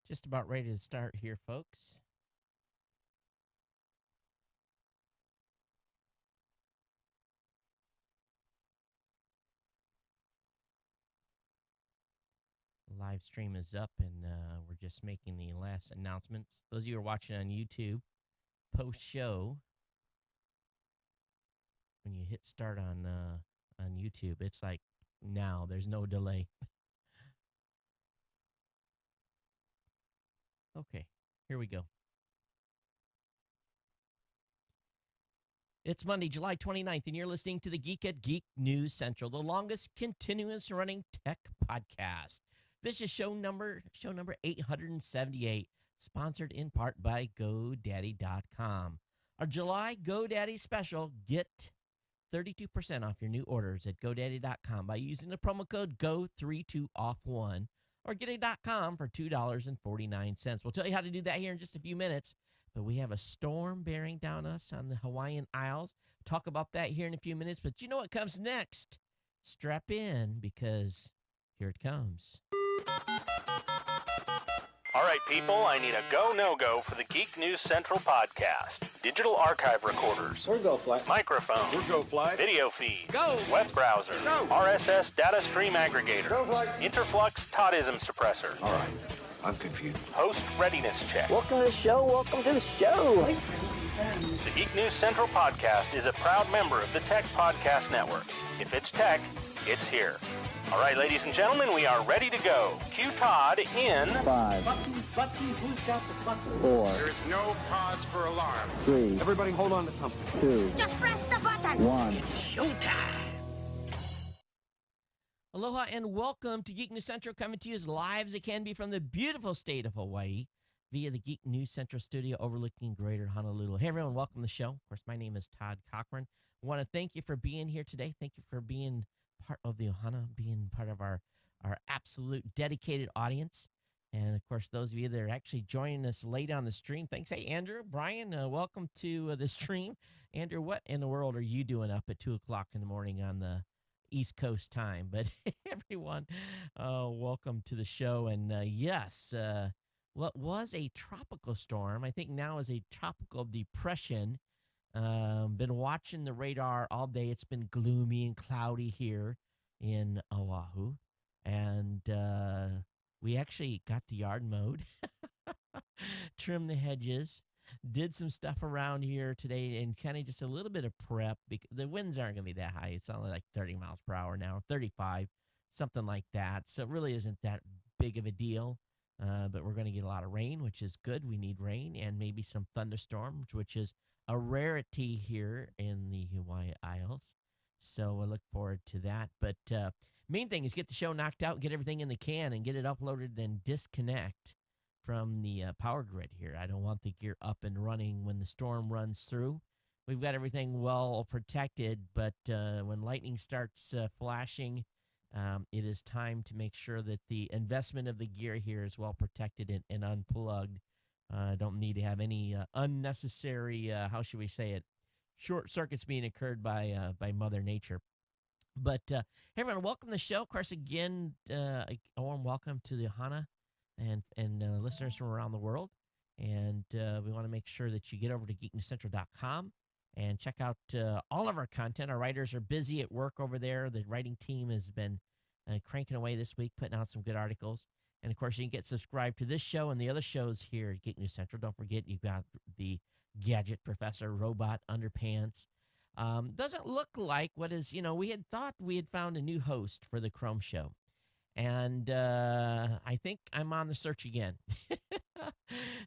Just about ready to start here, folks. The live stream is up, and we're just making the last announcements. Those of you who are watching on YouTube, post show, when you hit start on YouTube, it's like now. There's no delay. Okay, here we go. It's Monday, July 29th, and you're listening to the Geek at Geek News Central, the longest continuous running tech podcast. This is show number 878, sponsored in part by GoDaddy.com. Our July GoDaddy special, get 32% off your new orders at GoDaddy.com by using the promo code GO32OFF1 or GoDaddy.com for $2.49. We'll tell you how to do that here in just a few minutes. But we have a storm bearing down us on the Hawaiian Isles. Talk about that here in a few minutes. But you know what comes next? Strap in because here it comes. All right, people, I need a go, no-go for the Geek News Central podcast. Digital archive recorders. We're go fly. Microphone. We're go fly. Video feed. Go. Web browser. Go. RSS data stream aggregator. Go fly. Interflux Toddism suppressor. All right, I'm confused. Host readiness check. Welcome to the show. Welcome to the show. The Geek News Central podcast is a proud member of the Tech Podcast Network. If it's tech, it's here. All right, ladies and gentlemen, we are ready to go. Cue Todd in 5, Button, who's got the button? 4, There's no cause for alarm. 3, Everybody hold on to something. 2, Just press the button. 1. Aloha and welcome to Geek News Central, coming to you as live as it can be from the beautiful state of Hawaii via the Geek News Central studio overlooking Greater Honolulu. Hey, everyone, welcome to the show. Of course, my name is Todd Cochran. I want to thank you for being here today. Thank you for being part of the Ohana, being part of our absolute dedicated audience. And, of course, those of you that are actually joining us late on the stream, thanks. Hey, Andrew, Brian, welcome to the stream. Andrew, what in the world are you doing up at 2 o'clock in the morning on the East Coast time? But everyone, welcome to the show. And yes, what was a tropical storm, I think now is a tropical depression. Been watching the radar all day. It's been gloomy and cloudy here in Oahu. And we actually got the yard mowed, trimmed the hedges, did some stuff around here today, and kind of just a little bit of prep. Because the winds aren't going to be that high. It's only like 30 miles per hour now, 35, something like that. So it really isn't that big of a deal. But we're going to get a lot of rain, which is good. We need rain and maybe some thunderstorms, which is a rarity here in the Hawaii Isles. So I look forward to that. But main thing is get the show knocked out, get everything in the can, and get it uploaded, then disconnect from the power grid here. I don't want the gear up and running when the storm runs through. We've got everything well protected, but when lightning starts flashing, it is time to make sure that the investment of the gear here is well protected and unplugged. Don't need to have any unnecessary, how should we say it, short circuits being occurred by Mother Nature. But hey, everyone, welcome to the show. Of course, again, a warm welcome to the Hana and listeners from around the world. And we want to make sure that you get over to geeknewscentral.com and check out all of our content. Our writers are busy at work over there. The writing team has been cranking away this week, putting out some good articles. And, of course, you can get subscribed to this show and the other shows here at Geek News Central. Don't forget, you've got the Gadget Professor, Robot Underpants. Doesn't look like what is, we had thought we had found a new host for the Chrome Show. And I think I'm on the search again.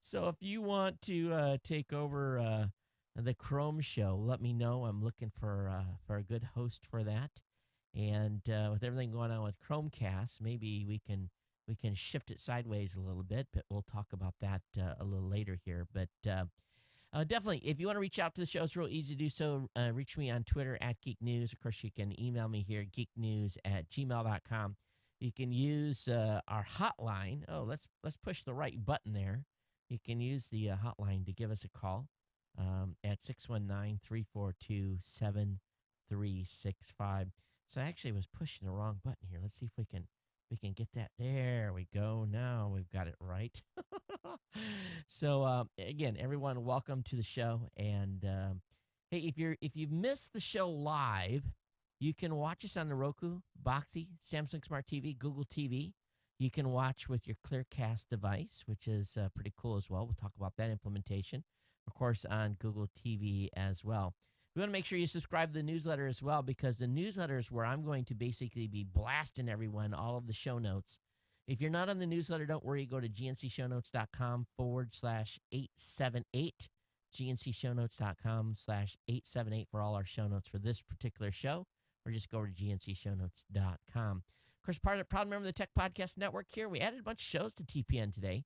So if you want to take over the Chrome Show, let me know. I'm looking for a good host for that. And with everything going on with Chromecast, maybe we can shift it sideways a little bit, but we'll talk about that a little later here. But definitely, if you want to reach out to the show, it's real easy to do so. Reach me on Twitter at Geek News. Of course, you can email me here, geeknews@gmail.com. You can use our hotline. Oh, let's push the right button there. You can use the hotline to give us a call at 619-342-7365. So I actually was pushing the wrong button here. Let's see if we can we can get that. There we go. Now we've got it right. So again, everyone, welcome to the show. And hey, if you've missed the show live, you can watch us on the Roku, Boxy, Samsung Smart TV, Google TV. You can watch with your Clearcast device, which is pretty cool as well. We'll talk about that implementation, of course, on Google TV as well. We want to make sure you subscribe to the newsletter as well, because the newsletter is where I'm going to basically be blasting everyone all of the show notes. If you're not on the newsletter, don't worry. Go to gncshow.com/878, gncshow.com/878 for all our show notes for this particular show, or just go over to gncshow.com. Of course, proud member of the Tech Podcast Network here. We added a bunch of shows to TPN today.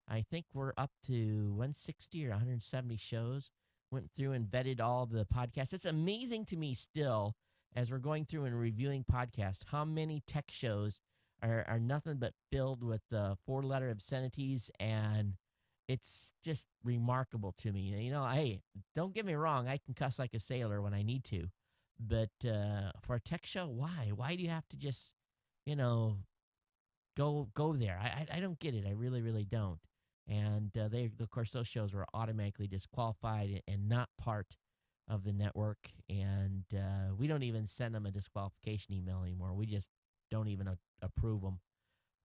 I think we're up to 160 or 170 shows. Went through and vetted all the podcasts. It's amazing to me still, as we're going through and reviewing podcasts, how many tech shows are nothing but filled with four-letter obscenities, and it's just remarkable to me. Hey, don't get me wrong, I can cuss like a sailor when I need to, but for a tech show, why? Why do you have to just, go there? I don't get it. I really, really don't. And of course, those shows were automatically disqualified and not part of the network. And we don't even send them a disqualification email anymore. We just don't even approve them.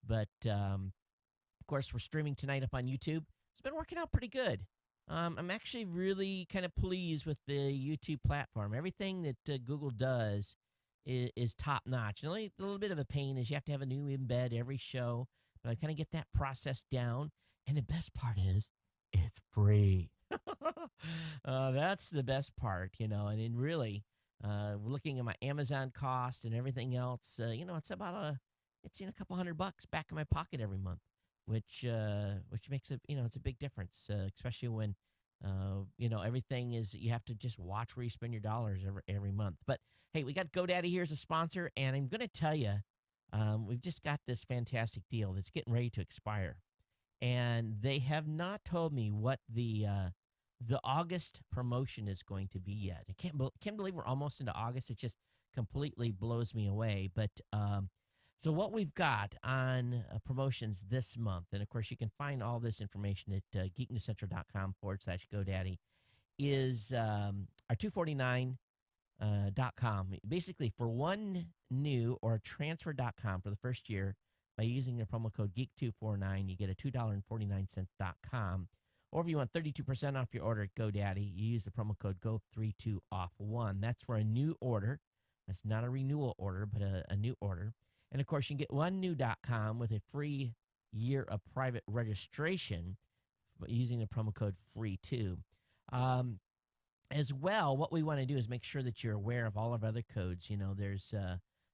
But of course, we're streaming tonight up on YouTube. It's been working out pretty good. I'm actually really kind of pleased with the YouTube platform. Everything that Google does is top notch. And only a little bit of a pain is you have to have a new embed every show. But I kind of get that process down. And the best part is, it's free. That's the best part, and then really, looking at my Amazon cost and everything else, it's about it's a couple $100 back in my pocket every month, which makes it, it's a big difference, especially when, everything is, you have to just watch where you spend your dollars every month. But hey, we got GoDaddy here as a sponsor, and I'm going to tell you, we've just got this fantastic deal that's getting ready to expire. And they have not told me what the August promotion is going to be yet. I can't believe we're almost into August. It just completely blows me away. But so what we've got on promotions this month, and of course you can find all this information at geeknewscentral.com/GoDaddy, is our $249.com. Basically, for one new or transfer.com for the first year, by using the promo code GEEK249, you get a $2.49.com. Or if you want 32% off your order at GoDaddy, you use the promo code GO32OFF1. That's for a new order. That's not a renewal order, but a new order. And, of course, you can get one new.com with a free year of private registration using the promo code FREE2. As well, what we want to do is make sure that you're aware of all of our other codes. There's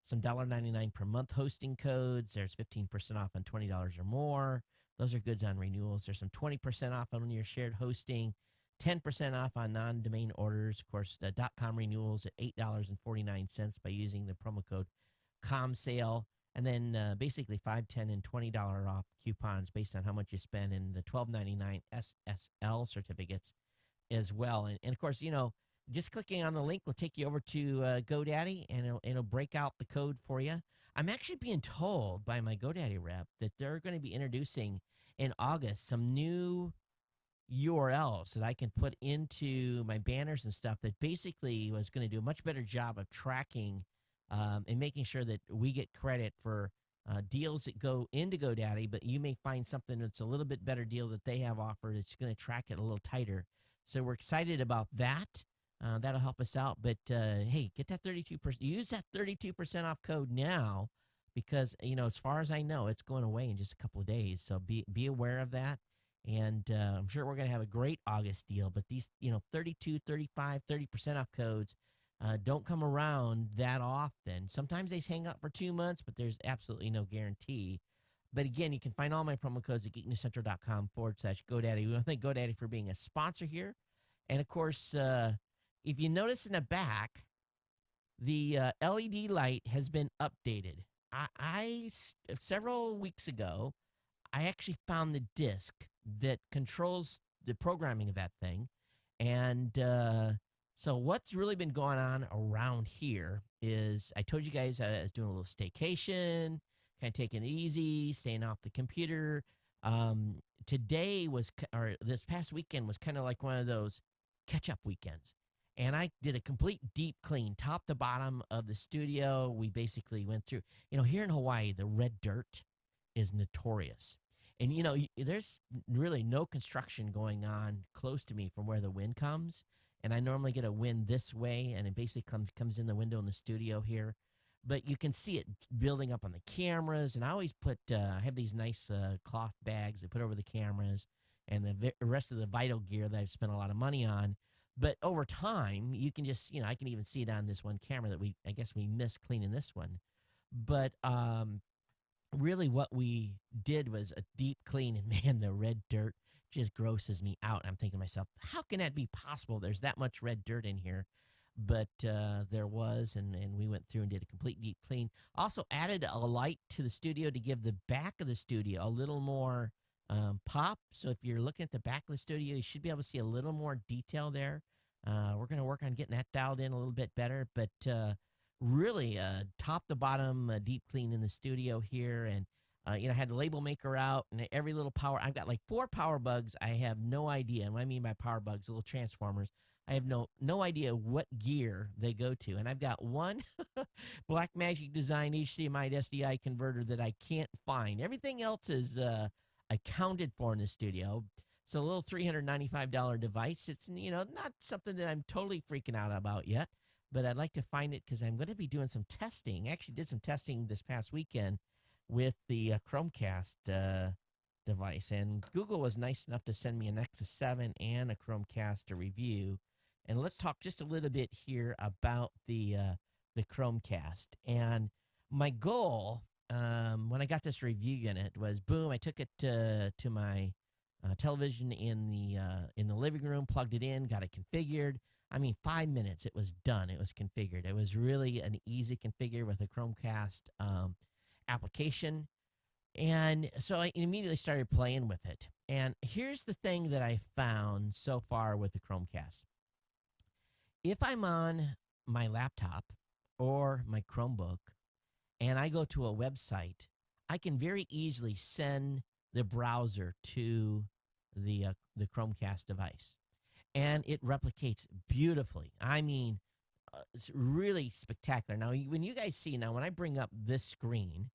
some $1.99 per month hosting codes. There's 15% off on $20 or more. Those are goods on renewals. There's some 20% off on your shared hosting, 10% off on non-domain orders. Of course, the .com renewals at $8.49 by using the promo code COMSALE. And then basically $5, $10, and $20 off coupons based on how much you spend, in the $12.99 SSL certificates as well. And of course, just clicking on the link will take you over to GoDaddy, and it'll break out the code for you. I'm actually being told by my GoDaddy rep that they're going to be introducing in August some new URLs that I can put into my banners and stuff that basically was going to do a much better job of tracking and making sure that we get credit for deals that go into GoDaddy, but you may find something that's a little bit better deal that they have offered. It's going to track it a little tighter. So we're excited about that. That'll help us out. But, hey, get that 32%. Use that 32% off code now because, as far as I know, it's going away in just a couple of days. So be aware of that. And I'm sure we're going to have a great August deal. But these, 32, 35, 30% off codes don't come around that often. Sometimes they hang out for 2 months, but there's absolutely no guarantee. But again, you can find all my promo codes at geeknewscentral.com/GoDaddy. We want to thank GoDaddy for being a sponsor here. And, of course, if you notice in the back, the LED light has been updated. Several weeks ago, I actually found the disc that controls the programming of that thing. And so what's really been going on around here is I told you guys I was doing a little staycation, kind of taking it easy, staying off the computer. Today or this past weekend was kind of like one of those catch-up weekends. And I did a complete deep clean, top to bottom of the studio. We basically went through, here in Hawaii, the red dirt is notorious. And, there's really no construction going on close to me from where the wind comes. And I normally get a wind this way, and it basically comes in the window in the studio here. But you can see it building up on the cameras. And I always I have these nice cloth bags that put over the cameras and the rest of the vital gear that I've spent a lot of money on. But over time, you can just, I can even see it on this one camera that I guess we missed cleaning this one. But really what we did was a deep clean, and man, the red dirt just grosses me out. I'm thinking to myself, how can that be possible? There's that much red dirt in here. But there was, and we went through and did a complete deep clean. Also added a light to the studio to give the back of the studio a little more pop. So if you're looking at the back of the studio, you should be able to see a little more detail there. We're going to work on getting that dialed in a little bit better. But really, top to bottom, deep clean in the studio here. And, I had the label maker out, and every little power. I've got like 4 power bugs. I have no idea. And what I mean by power bugs, little transformers. I have no idea what gear they go to. And I've got one Blackmagic Design HDMI to SDI converter that I can't find. Everything else is accounted for in the studio. So a little $395 device. It's, not something that I'm totally freaking out about yet, but I'd like to find it because I'm going to be doing some testing. I actually did some testing this past weekend with the Chromecast device. And Google was nice enough to send me a Nexus 7 and a Chromecast to review. And let's talk just a little bit here about the Chromecast. And my goal when I got this review unit was, boom, I took it to my television in the living room, plugged it in, got it configured. I mean, 5 minutes, it was done. It was configured. It was really an easy configure with a Chromecast application. And so I immediately started playing with it. And here's the thing that I found so far with the Chromecast. If I'm on my laptop or my Chromebook and I go to a website, I can very easily send the browser to the Chromecast device. And it replicates beautifully. I mean, it's really spectacular. Now, when you guys see, when I bring up this screen,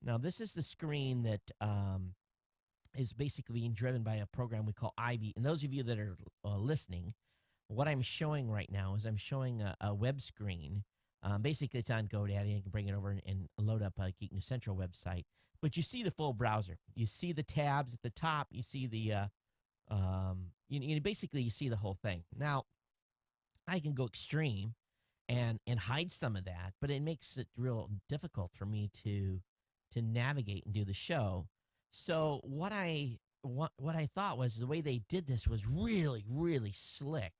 now this is the screen that is basically being driven by a program we call Ivy. And those of you that are listening, what I'm showing right now is I'm showing a web screen. Basically, it's on GoDaddy. I can bring it over and load up a Geek News Central website. But you see the full browser. You see the tabs at the top. You see the basically you see the whole thing. Now, I can go extreme and hide some of that, but it makes it real difficult for me to navigate and do the show. So what I thought was the way they did this was really, really slick.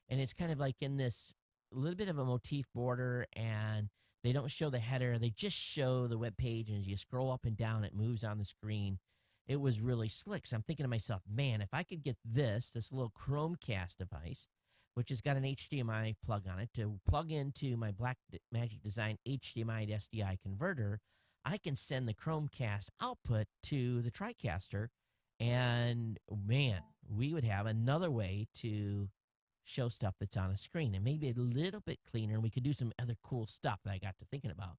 And it's kind of like in this little bit of a motif border, and they don't show the header. They just show the web page, and as you scroll up and down, it moves on the screen. It was really slick. So I'm thinking to myself, man, if I could get this little Chromecast device, which has got an HDMI plug on it, to plug into my Blackmagic Design HDMI to SDI converter, I can send the Chromecast output to the TriCaster, and man, we would have another way to show stuff that's on a screen, and maybe a little bit cleaner, and we could do some other cool stuff that I got to thinking about.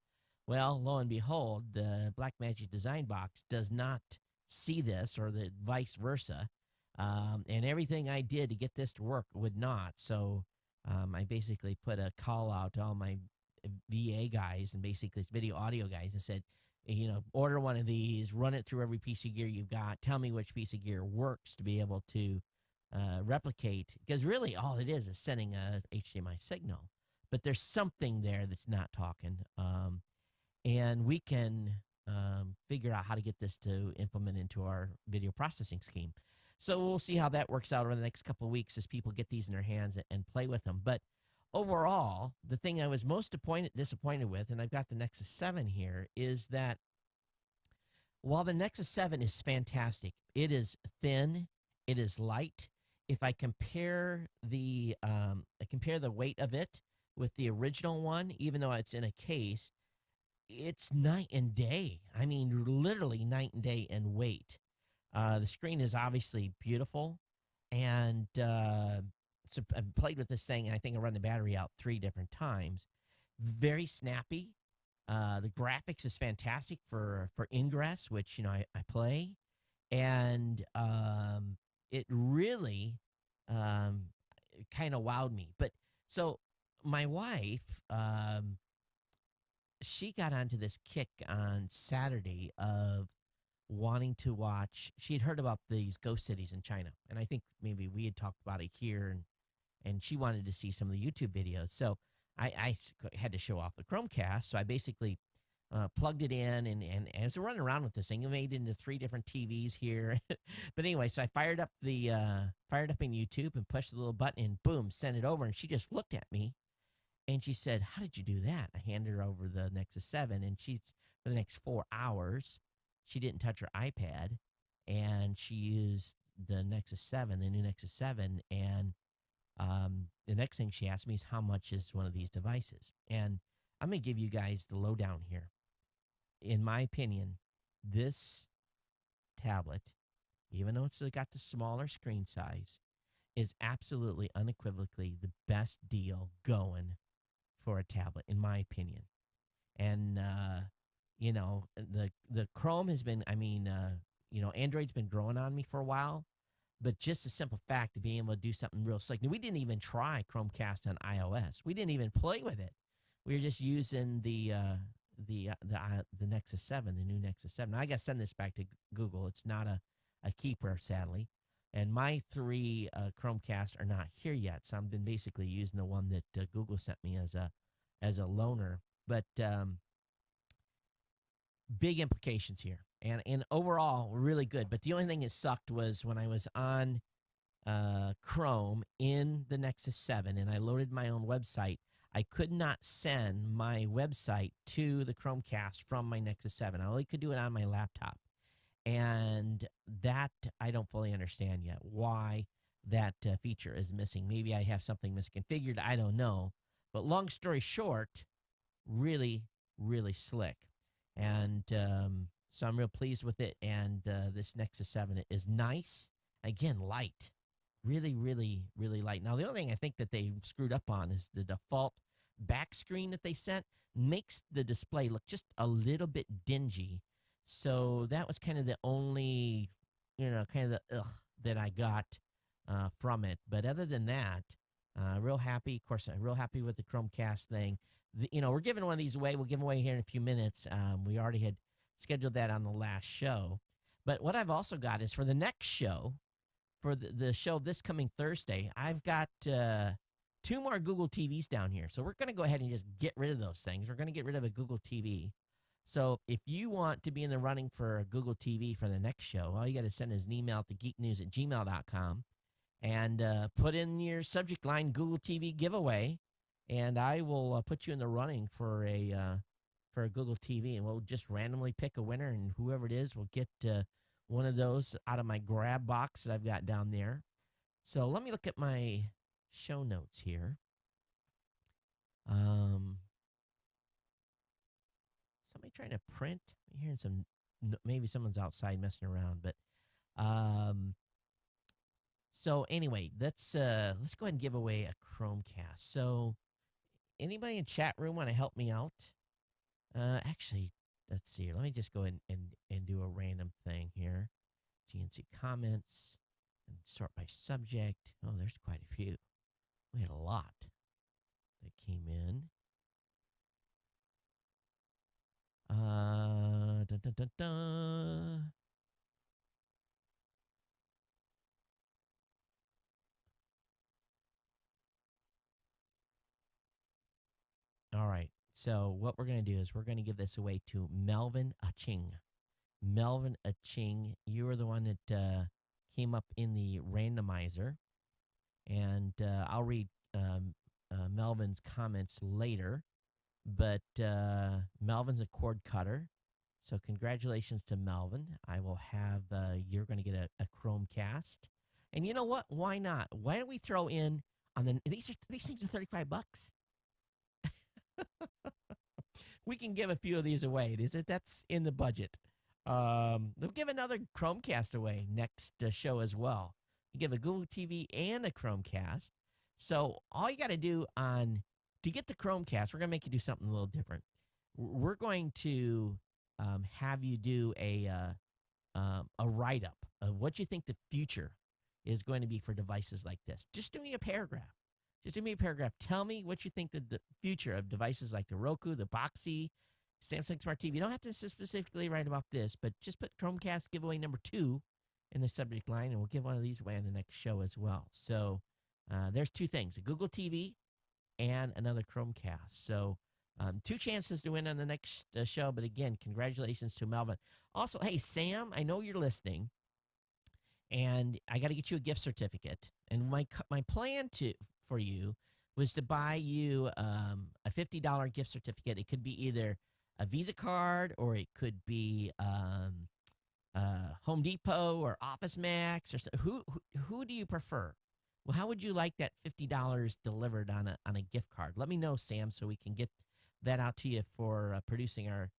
Well, lo and behold, the Blackmagic Design box does not see this, or the vice versa, and everything I did to get this to work would not. So I basically put a call out to all my VA guys and basically video audio guys and said, order one of these, run it through every piece of gear you've got, tell me which piece of gear works to be able to replicate, because really all it is sending a HDMI signal, but there's something there that's not talking, and we can figure out how to get this to implement into our video processing scheme. So we'll see how that works out over the next couple of weeks as people get these in their hands and play with them. But overall, the thing I was most disappointed with, and I've got the Nexus 7 here, is that while the Nexus 7 is fantastic, it is thin, it is light. If I compare the weight of it with the original one, even though it's in a case, it's night and day. I mean, literally night and day in weight. The screen is obviously beautiful, and so I played with this thing, and I think I run the battery out 3 different times. Very snappy. The graphics is fantastic for Ingress, which I play, and it really um, kind of wowed me. But so my wife, she got onto this kick on Saturday of wanting to watch. She had heard about these ghost cities in China, and I think maybe we had talked about it here, and she wanted to see some of the YouTube videos. So had to show off the Chromecast, so I basically plugged it in, and as we're running around with this thing, it made it into 3 different TVs here. But anyway, so I fired up in YouTube and pushed the little button, and boom, sent it over, and she just looked at me. And she said, "How did you do that?" I handed her over the Nexus 7, and for the next 4 hours, she didn't touch her iPad, and she used the Nexus 7, the new Nexus 7. And the next thing she asked me is, how much is one of these devices? And I'm going to give you guys the lowdown here. In my opinion, this tablet, even though it's got the smaller screen size, is absolutely unequivocally the best deal going for a tablet, in my opinion. And the Chrome has been, Android's been growing on me for a while, but just the simple fact of being able to do something real slick. And we didn't even try Chromecast on iOS. We didn't even play with it. We were just using the Nexus 7, the new Nexus 7. I got to send this back to Google. It's not a keeper, sadly. And my 3 Chromecast are not here yet, so I've been basically using the one that Google sent me as a loaner. But big implications here, and overall really good. But the only thing that sucked was when I was on Chrome in the Nexus 7 and I loaded my own website, I could not send my website to the Chromecast from my Nexus 7. I only could do it on my laptop. And that I don't fully understand yet, why that feature is missing. Maybe I have something misconfigured. I don't know. But long story short, really, really slick. And so I'm real pleased with it. And this Nexus 7 is nice. Again, light. Really, really, really light. Now, the only thing I think that they screwed up on is the default back screen that they sent makes the display look just a little bit dingy. So that was kind of the only, kind of the that I got from it. But other than that, real happy. Of course, I'm real happy with the Chromecast thing. We're giving one of these away. We'll give away here in a few minutes. We already had scheduled that on the last show. But what I've also got is for the next show, for the show this coming Thursday, I've got 2 more Google TVs down here. So we're going to go ahead and just get rid of those things. We're going to get rid of a Google TV. So if you want to be in the running for a Google TV for the next show, all you got to send is an email to geeknews@gmail.com and put in your subject line Google TV giveaway, and I will put you in the running for a Google TV, and we'll just randomly pick a winner, and whoever it is will get one of those out of my grab box that I've got down there. So let me look at my show notes here. Somebody trying to print. I'm hearing maybe someone's outside messing around, but so anyway, let's go ahead and give away a Chromecast. So anybody in chat room want to help me out? Actually, let's see here. Let me just go ahead and do a random thing here. GNC comments and sort by subject. Oh, there's quite a few. We had a lot that came in. Dun, dun, dun, dun. All right. So what we're going to do is we're going to give this away to Melvin Aching. Melvin Aching, you were the one that came up in the randomizer. And I'll read Melvin's comments later. But Melvin's a cord cutter. So congratulations to Melvin. I will have, you're going to get a Chromecast. And you know what? Why not? Why don't we throw in these things are $35. we can give a few of these away. That's in the budget. They'll give another Chromecast away next show as well. You give a Google TV and a Chromecast. So all you got to do to get the Chromecast, we're going to make you do something a little different. We're going to have you do a write-up of what you think the future is going to be for devices like this. Just do me a paragraph. Tell me what you think the future of devices like the Roku, the Boxy, Samsung Smart TV. You don't have to specifically write about this, but just put Chromecast giveaway number 2 in the subject line, and we'll give one of these away on the next show as well. So there's 2 things, a Google TV and another Chromecast. So 2 chances to win on the next show, but again, congratulations to Melvin. Also, hey, Sam, I know you're listening, and I got to get you a gift certificate. And my plan for you was to buy you a $50 gift certificate. It could be either a Visa card or it could be Home Depot or Office Max or who do you prefer? Well, how would you like that $50 delivered on a gift card? Let me know, Sam, so we can get that out to you for producing our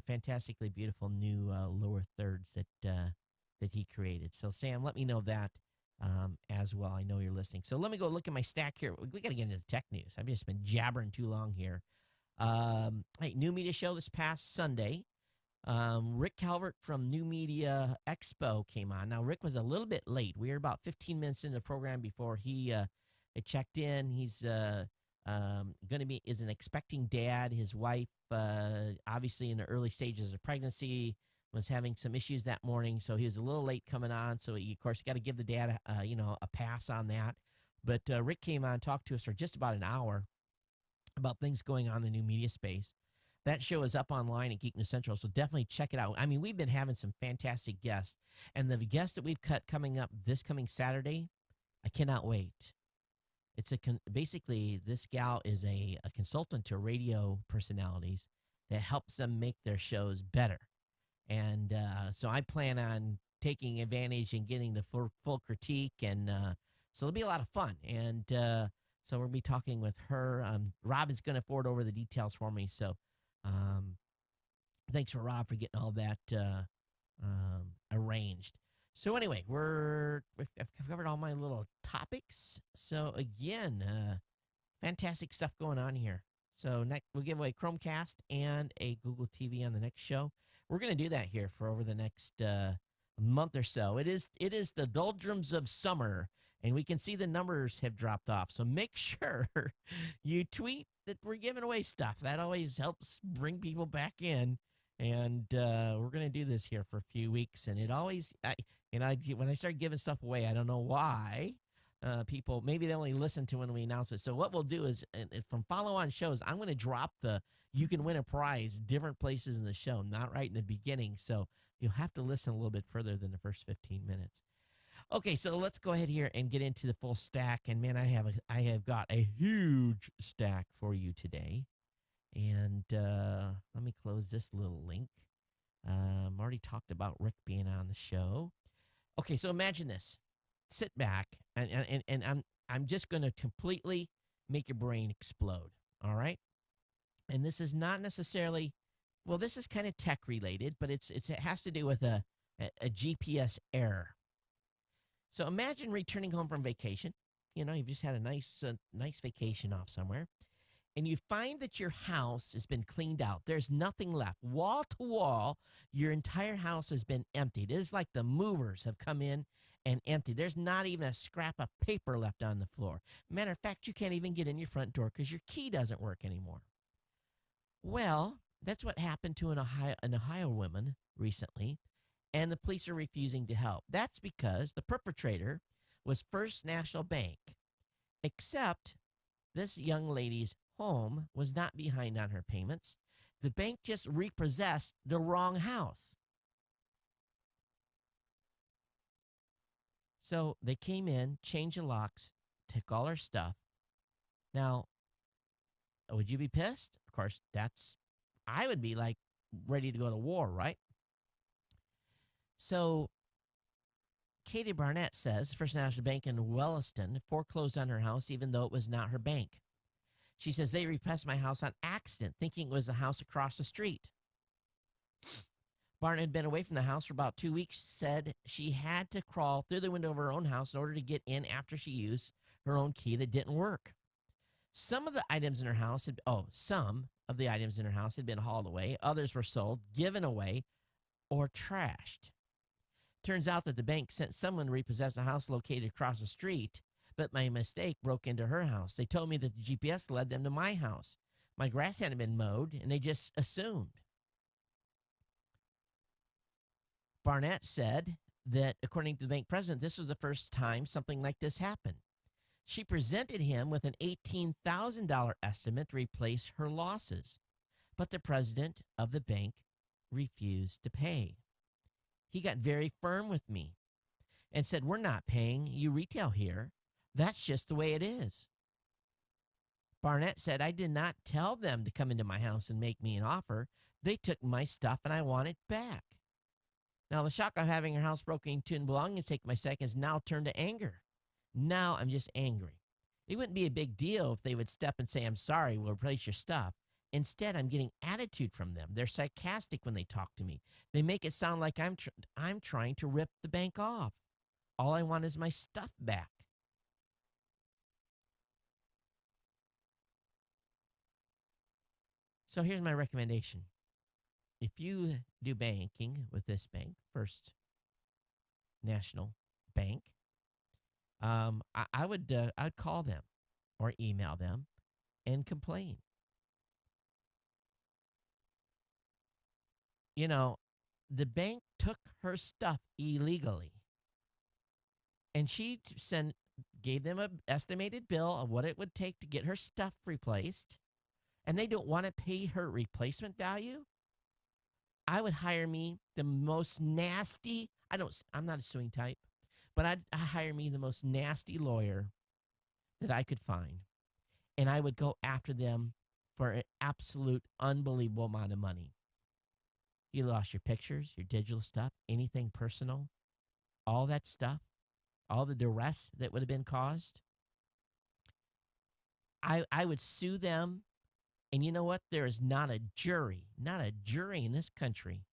fantastically beautiful new lower thirds that he created. So, Sam, let me know that as well. I know you're listening. So let me go look at my stack here. We got to get into the tech news. I've just been jabbering too long here. Hey, New Media Show this past Sunday. Rick Calvert from New Media Expo came on. Now, Rick was a little bit late. We were about 15 minutes into the program before he checked in. He's is an expecting dad. His wife, obviously in the early stages of pregnancy, was having some issues that morning, so he was a little late coming on. So, he, of course, got to give the dad, a pass on that. But Rick came on and talked to us for just about an hour about things going on in the new media space. That show is up online at Geek News Central, so definitely check it out. I mean, we've been having some fantastic guests, and the guest that we've cut coming up this coming Saturday, I cannot wait. It's basically this gal is a consultant to radio personalities that helps them make their shows better. And so I plan on taking advantage and getting the full critique, and so it'll be a lot of fun. And so we'll be talking with her. Rob is going to forward over the details for me. So thanks for Rob for getting all that arranged. So anyway, I've covered all my little topics. So again, fantastic stuff going on here. So next, we'll give away Chromecast and a Google TV on the next show. We're going to do that here for over the next month or so. It is the doldrums of summer, and we can see the numbers have dropped off. So make sure you tweet that we're giving away stuff. That always helps bring people back in. And we're going to do this here for a few weeks. And it always, when I start giving stuff away, I don't know why. People, maybe they only listen to when we announce it. So what we'll do is, from follow-on shows, I'm going to drop you can win a prize different places in the show, not right in the beginning. So you'll have to listen a little bit further than the first 15 minutes. Okay, so let's go ahead here and get into the full stack. And man, I have got a huge stack for you today. And let me close this little link. Already talked about Rick being on the show. Okay, so imagine this. Sit back, and I'm just going to completely make your brain explode, all right? And this is not necessarily, well, this is kind of tech related, but it has to do with a GPS error. So imagine returning home from vacation. You've just had a nice vacation off somewhere, and you find that your house has been cleaned out. There's nothing left. Wall to wall, your entire house has been emptied. It is like the movers have come in and emptied. There's not even a scrap of paper left on the floor. Matter of fact, you can't even get in your front door because your key doesn't work anymore. Well, that's what happened to an Ohio woman recently, and the police are refusing to help. That's because the perpetrator was First National Bank, except this young lady's home was not behind on her payments. The bank just repossessed the wrong house. So they came in, changed the locks, took all her stuff. Now, would you be pissed? Of course, I would be like ready to go to war, right? So Katie Barnett says First National Bank in Williston foreclosed on her house even though it was not her bank. She says they repossessed my house on accident, thinking it was the house across the street. Barnett had been away from the house for about 2 weeks, said she had to crawl through the window of her own house in order to get in after she used her own key that didn't work. Some of the items in her house had been hauled away. Others were sold, given away, or trashed. Turns out that the bank sent someone to repossess a house located across the street, but by mistake broke into her house. They told me that the GPS led them to my house. My grass hadn't been mowed, and they just assumed. Barnett said that, according to the bank president, this was the first time something like this happened. She presented him with an $18,000 estimate to replace her losses, but the president of the bank refused to pay. He got very firm with me and said, "We're not paying you retail here. That's just the way it is." Barnett said, "I did not tell them to come into my house and make me an offer. They took my stuff and I want it back." Now, the shock of having her house broken into and belongings taken by seconds now turned to anger. Now I'm just angry. It wouldn't be a big deal if they would step and say, "I'm sorry, we'll replace your stuff." Instead, I'm getting attitude from them. They're sarcastic when they talk to me. They make it sound like I'm trying to rip the bank off. All I want is my stuff back. So here's my recommendation. If you do banking with this bank, First National Bank, I'd call them or email them and complain. You know, the bank took her stuff illegally, and she gave them an estimated bill of what it would take to get her stuff replaced, and they don't want to pay her replacement value. I would hire me the most nasty. I'm not a suing type, but I'd hire me the most nasty lawyer that I could find, and I would go after them for an absolute unbelievable amount of money. You lost your pictures, your digital stuff, anything personal, all that stuff, all the duress that would have been caused. I would sue them. And you know what? There is not a jury in this country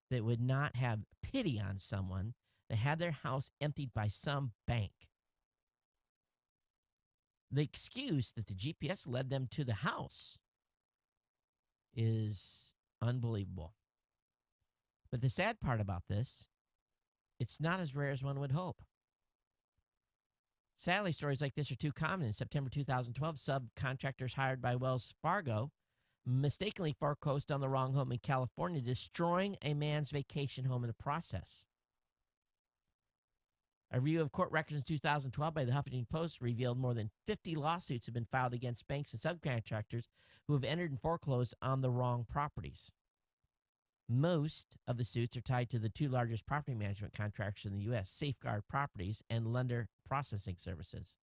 that would not have pity on someone that had their house emptied by some bank. The excuse that the GPS led them to the house is unbelievable. But the sad part about this, it's not as rare as one would hope. Sadly, stories like this are too common. In September 2012, subcontractors hired by Wells Fargo mistakenly foreclosed on the wrong home in California, destroying a man's vacation home in the process. A review of court records in 2012 by the Huffington Post revealed more than 50 lawsuits have been filed against banks and subcontractors who have entered and foreclosed on the wrong properties. Most of the suits are tied to the two largest property management contractors in the U.S., Safeguard Properties and Lender Processing Services.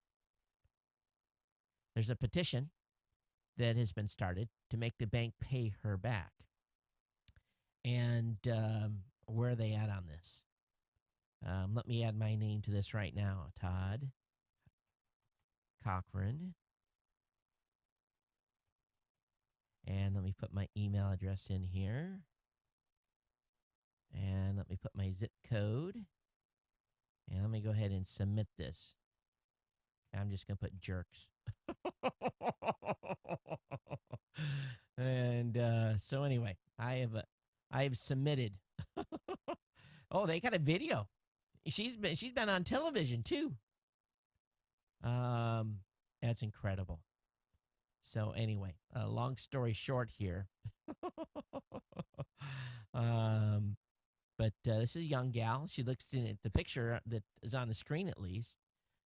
There's a petition that has been started to make the bank pay her back. And where are they at on this? Let me add my name to this right now. Todd Cochran. And let me put my email address in here. And let me put my zip code. And let me go ahead and submit this. I'm just going to put jerks. And so anyway, I have submitted. Oh, they got a video. She's been on television too. That's incredible. So anyway, long story short here. But this is a young gal. She looks in the picture that is on the screen, at least,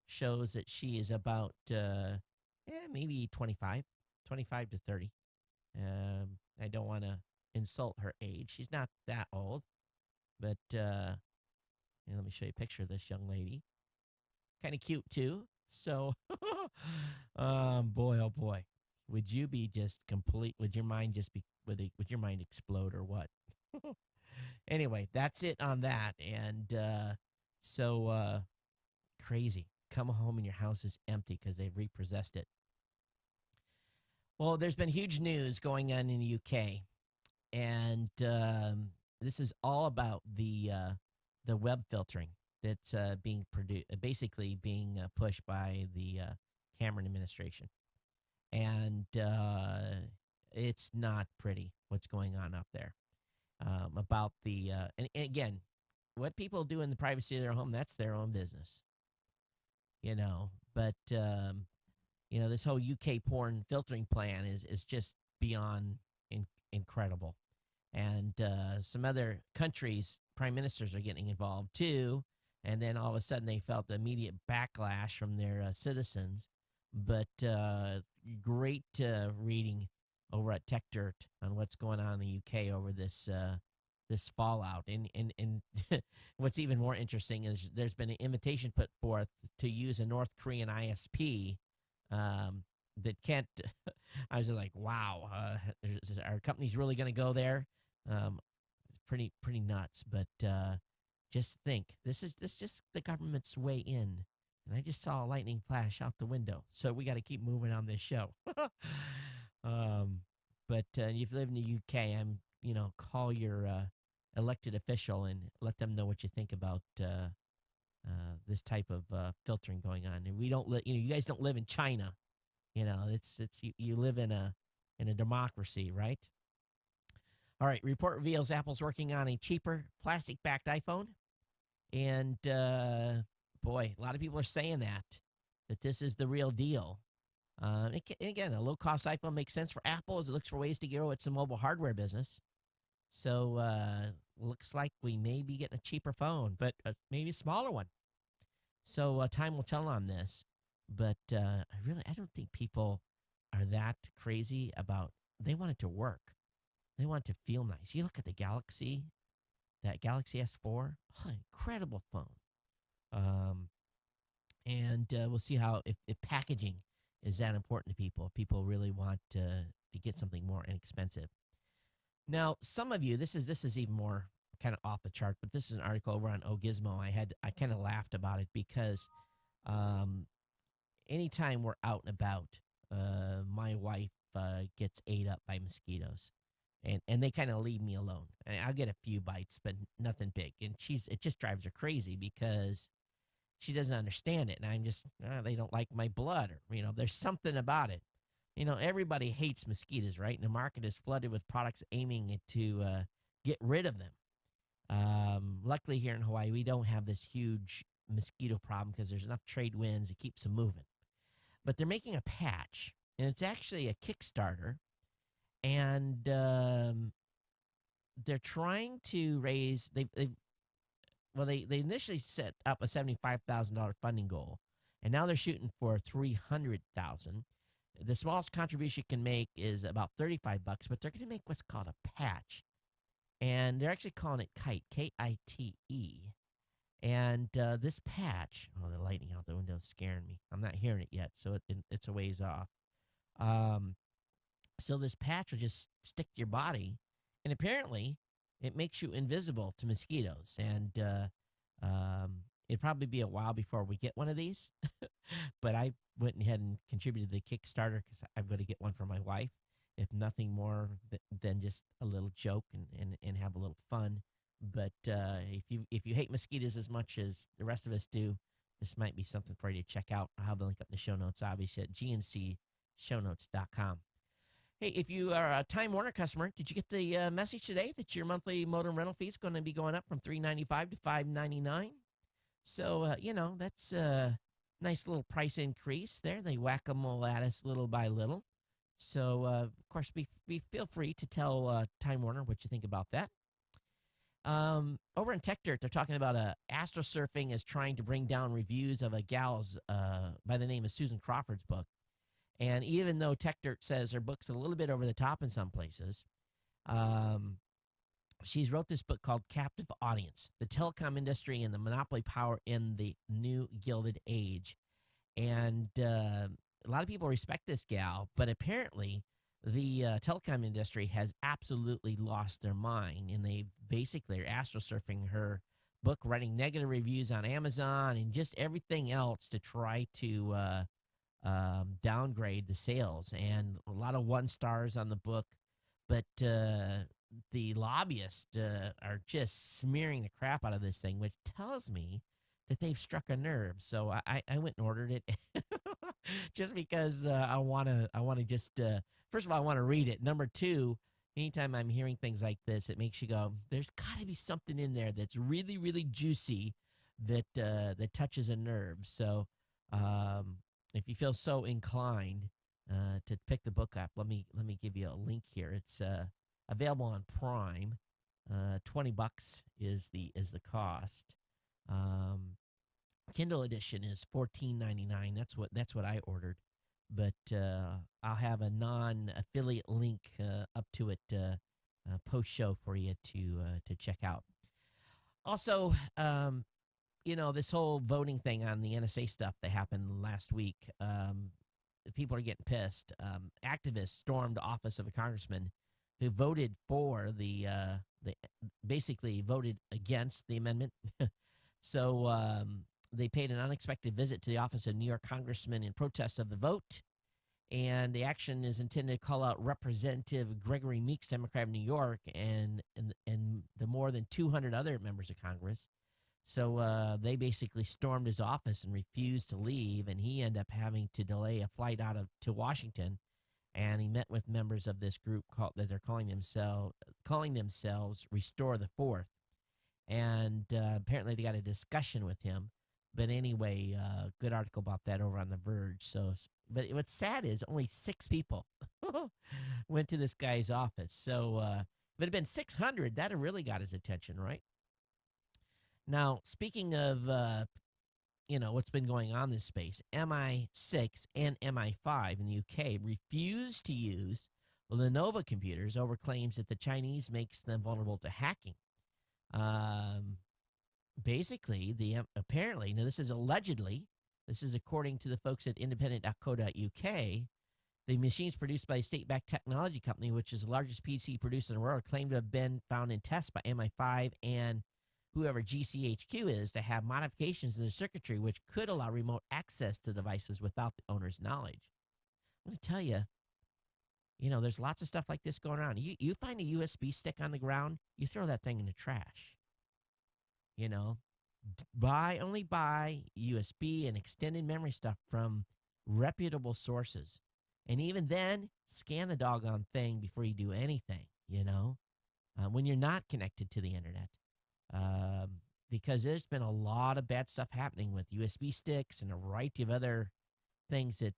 shows that she is about maybe 25 to 30. I don't want to insult her age. She's not that old. But let me show you a picture of this young lady. Kind of cute, too. So, boy, oh boy. Would you be just complete? Would your mind just be, would your mind explode or what? Anyway, that's it on that. And so crazy. Come home and your house is empty because they've repossessed it. Well, there's been huge news going on in the UK, and this is all about the web filtering that's being produced, basically being pushed by the Cameron administration, and it's not pretty what's going on up there. About the and again, what people do in the privacy of their home, that's their own business, you know. But this whole UK porn filtering plan is just beyond incredible. And some other countries' prime ministers are getting involved too. And then all of a sudden, they felt the immediate backlash from their citizens. But great reading over at Tech Dirt on what's going on in the UK over this fallout. And what's even more interesting is there's been an invitation put forth to use a North Korean ISP that can't. I was just like, wow, our company's really going to go there? It's pretty nuts. But just think, this just the government's way in. And I just saw a lightning flash out the window. So we got to keep moving on this show. But if you live in the UK, call your elected official and let them know what you think about this type of filtering going on. And we don't you guys don't live in China. It's you live in a democracy, right? All right, report reveals Apple's working on a cheaper plastic-backed iPhone. And boy, a lot of people are saying that this is the real deal. Again, a low-cost iPhone makes sense for Apple as it looks for ways to grow its mobile hardware business. So looks like we may be getting a cheaper phone, but maybe a smaller one. So time will tell on this. But I don't think people are that crazy about. They want it to work. They want it to feel nice. You look at the Galaxy, that Galaxy S4, incredible phone. And we'll see how if packaging is that important to people. People really want to get something more inexpensive. Now, some of you, this is even more kind of off the chart, but this is an article over on Ogizmo. I kind of laughed about it because anytime we're out and about, my wife gets ate up by mosquitoes, and they kind of leave me alone. I'll get a few bites, but nothing big. And it just drives her crazy because she doesn't understand it. And I'm just, they don't like my blood, or there's something about it. Everybody hates mosquitoes, right? And the market is flooded with products aiming to get rid of them. Luckily, here in Hawaii, we don't have this huge mosquito problem because there's enough trade winds. It keeps them moving. But they're making a patch, and it's actually a Kickstarter. And they're trying to raise. They initially set up a $75,000 funding goal, and now they're shooting for $300,000. The smallest contribution you can make is about $35, but they're going to make what's called a patch, and they're actually calling it Kite, K-I-T-E. And this patch, the lightning out the window is scaring me. I'm not hearing it yet, so it's a ways off. So this patch will just stick to your body, and apparently it makes you invisible to mosquitoes. And it'd probably be a while before we get one of these. But I went ahead and contributed to the Kickstarter because I'm going to get one for my wife, if nothing more than just a little joke and have a little fun. But if you hate mosquitoes as much as the rest of us do, this might be something for you to check out. I'll have the link up in the show notes, obviously, at GNCshownotes.com. Hey, if you are a Time Warner customer, did you get the message today that your monthly modem rental fee is going to be going up from $3.95 to $5.99? So, that's a nice little price increase there. They whack-a-mole at us little by little. So, of course, feel free to tell Time Warner what you think about that. Over in Tech Dirt, they're talking about astrosurfing is trying to bring down reviews of a gal's by the name of Susan Crawford's book. And even though Tech Dirt says her book's a little bit over the top in some places, she's wrote this book called Captive Audience, the Telecom Industry and the Monopoly Power in the New Gilded Age. And a lot of people respect this gal, but apparently the telecom industry has absolutely lost their mind, and they basically are astrosurfing her book, writing negative reviews on Amazon and just everything else to try to downgrade the sales, and a lot of 1 stars on the book. But the lobbyists are just smearing the crap out of this thing, which tells me that they've struck a nerve. So I went and ordered it just because I want to just first of all, I want to read it. Number two, anytime I'm hearing things like this, it makes you go, there's got to be something in there that's really, really juicy that that touches a nerve. So if you feel so inclined to pick the book up, let me give you a link here. It's available on Prime. $20 is the cost. Kindle edition is $14.99. That's what I ordered. But I'll have a non-affiliate link up to it post show for you to check out. Also, this whole voting thing on the NSA stuff that happened last week, people are getting pissed. Activists stormed the office of a congressman who voted for the basically voted against the amendment. So they paid an unexpected visit to the office of New York congressman in protest of the vote. And the action is intended to call out Representative Gregory Meeks, Democrat of New York, and the more than 200 other members of Congress. So they basically stormed his office and refused to leave, and he ended up having to delay a flight to Washington. And he met with members of this group that they're calling themselves Restore the Fourth. And apparently they got a discussion with him. But anyway, good article about that over on The Verge. So, but what's sad is only 6 people went to this guy's office. So if it had been 600, that would have really got his attention, right? Now, speaking of, what's been going on in this space, MI6 and MI5 in the UK refused to use Lenovo computers over claims that the Chinese makes them vulnerable to hacking. Basically, apparently, now this is allegedly, this is according to the folks at independent.co.uk, the machines produced by a state-backed technology company, which is the largest PC producer in the world, claim to have been found in tests by MI5 and whoever GCHQ is to have modifications in the circuitry which could allow remote access to devices without the owner's knowledge. I'm going to tell you, there's lots of stuff like this going around. You find a USB stick on the ground, you throw that thing in the trash. Only buy USB and extended memory stuff from reputable sources. And even then, scan the doggone thing before you do anything, when you're not connected to the internet. Because there's been a lot of bad stuff happening with USB sticks and a variety of other things that,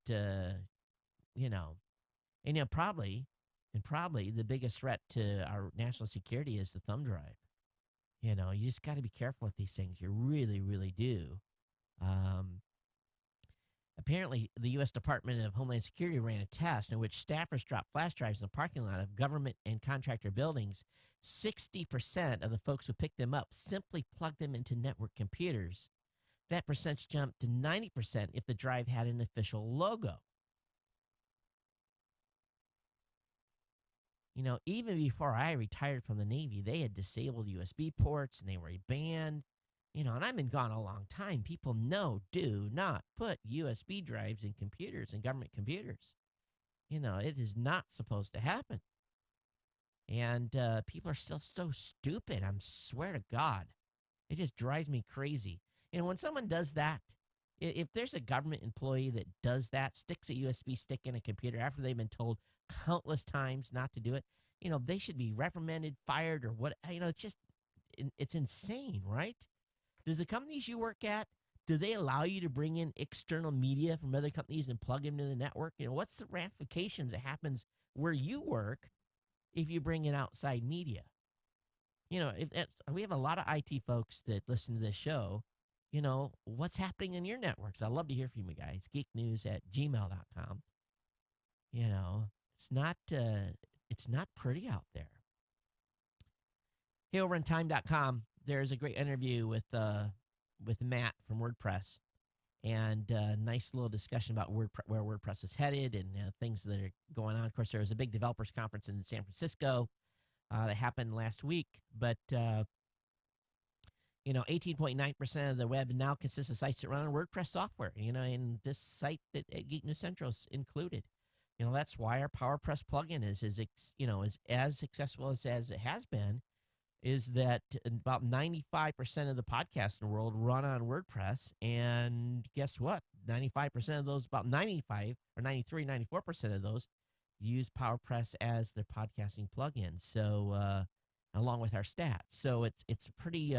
probably the biggest threat to our national security is the thumb drive. You just got to be careful with these things. You really, really do. Apparently, the U.S. Department of Homeland Security ran a test in which staffers dropped flash drives in the parking lot of government and contractor buildings. 60% of the folks who picked them up simply plugged them into network computers. That percentage jumped to 90% if the drive had an official logo. Even before I retired from the Navy, they had disabled USB ports and they were banned. And I've been gone a long time. People do not put USB drives in computers and government computers. It is not supposed to happen. And people are still so stupid. I swear to God. It just drives me crazy. When someone does that, if there's a government employee that does that, sticks a USB stick in a computer after they've been told countless times not to do it, they should be reprimanded, fired, or what. It's insane, right? Does the companies you work at, do they allow you to bring in external media from other companies and plug them into the network? What's the ramifications that happens where you work if you bring in outside media? We have a lot of IT folks that listen to this show. What's happening in your networks? I'd love to hear from you guys. geeknews@gmail.com. It's not pretty out there. Hey, over on time.com, there's a great interview with Matt from WordPress, and a nice little discussion about where WordPress is headed and things that are going on. Of course, there was a big developers conference in San Francisco that happened last week, but 18.9% of the web now consists of sites that run on WordPress software, and this site at Geek News Central is included. That's why our PowerPress plugin is as successful as it has been, is that about 95% of the podcasts in the world run on WordPress. And guess what? 95% of those, about 95 or 93, 94% of those use PowerPress as their podcasting plugin. So, along with our stats. So it's pretty,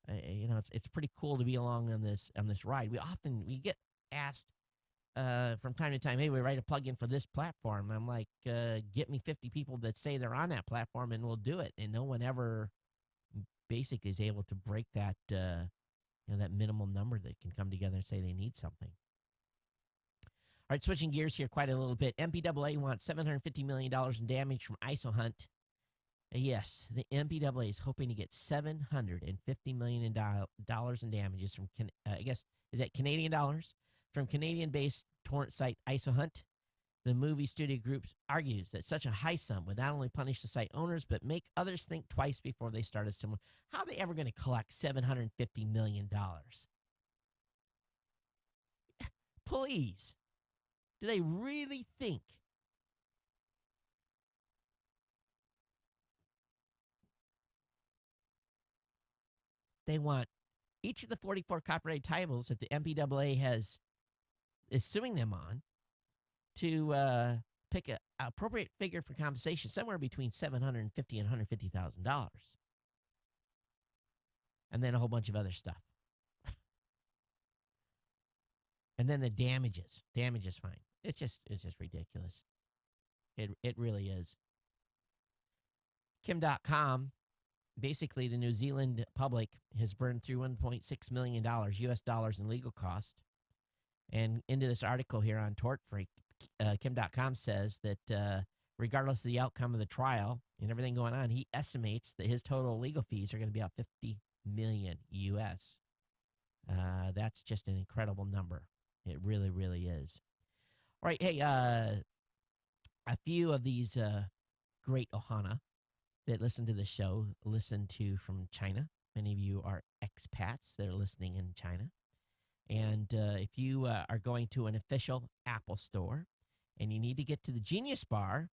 it's pretty cool to be along on this ride. We get asked from time to time, hey, we write a plugin for this platform. I'm like, get me 50 people that say they're on that platform and we'll do it. And no one ever basically is able to break that, that minimal number that can come together and say they need something. All right, switching gears here quite a little bit. MPAA wants $750 million in damage from ISO Hunt. Yes, the MPAA is hoping to get $750 million in damages from, I guess, is that Canadian dollars? From Canadian-based torrent site ISO Hunt. The movie studio group argues that such a high sum would not only punish the site owners, but make others think twice before they start a similar. How are they ever going to collect $750 million? Please. Do they really think they want each of the 44 copyright titles that the MPAA is suing them on to pick an appropriate figure for compensation, somewhere between $750,000 and $150,000, and then a whole bunch of other stuff, and then the damages. Damage is fine. It's just ridiculous. It really is. Kim.com, basically the New Zealand public has burned through $1.6 million US dollars in legal costs. And into this article here on Tort Freak, Kim.com says that regardless of the outcome of the trial and everything going on, he estimates that his total legal fees are going to be about $50 million US. That's just an incredible number. It really, really is. All right, hey, a few of these great Ohana that listen to the show listen to from China. Many of you are expats that are listening in China. And if you are going to an official Apple store and you need to get to the Genius Bar,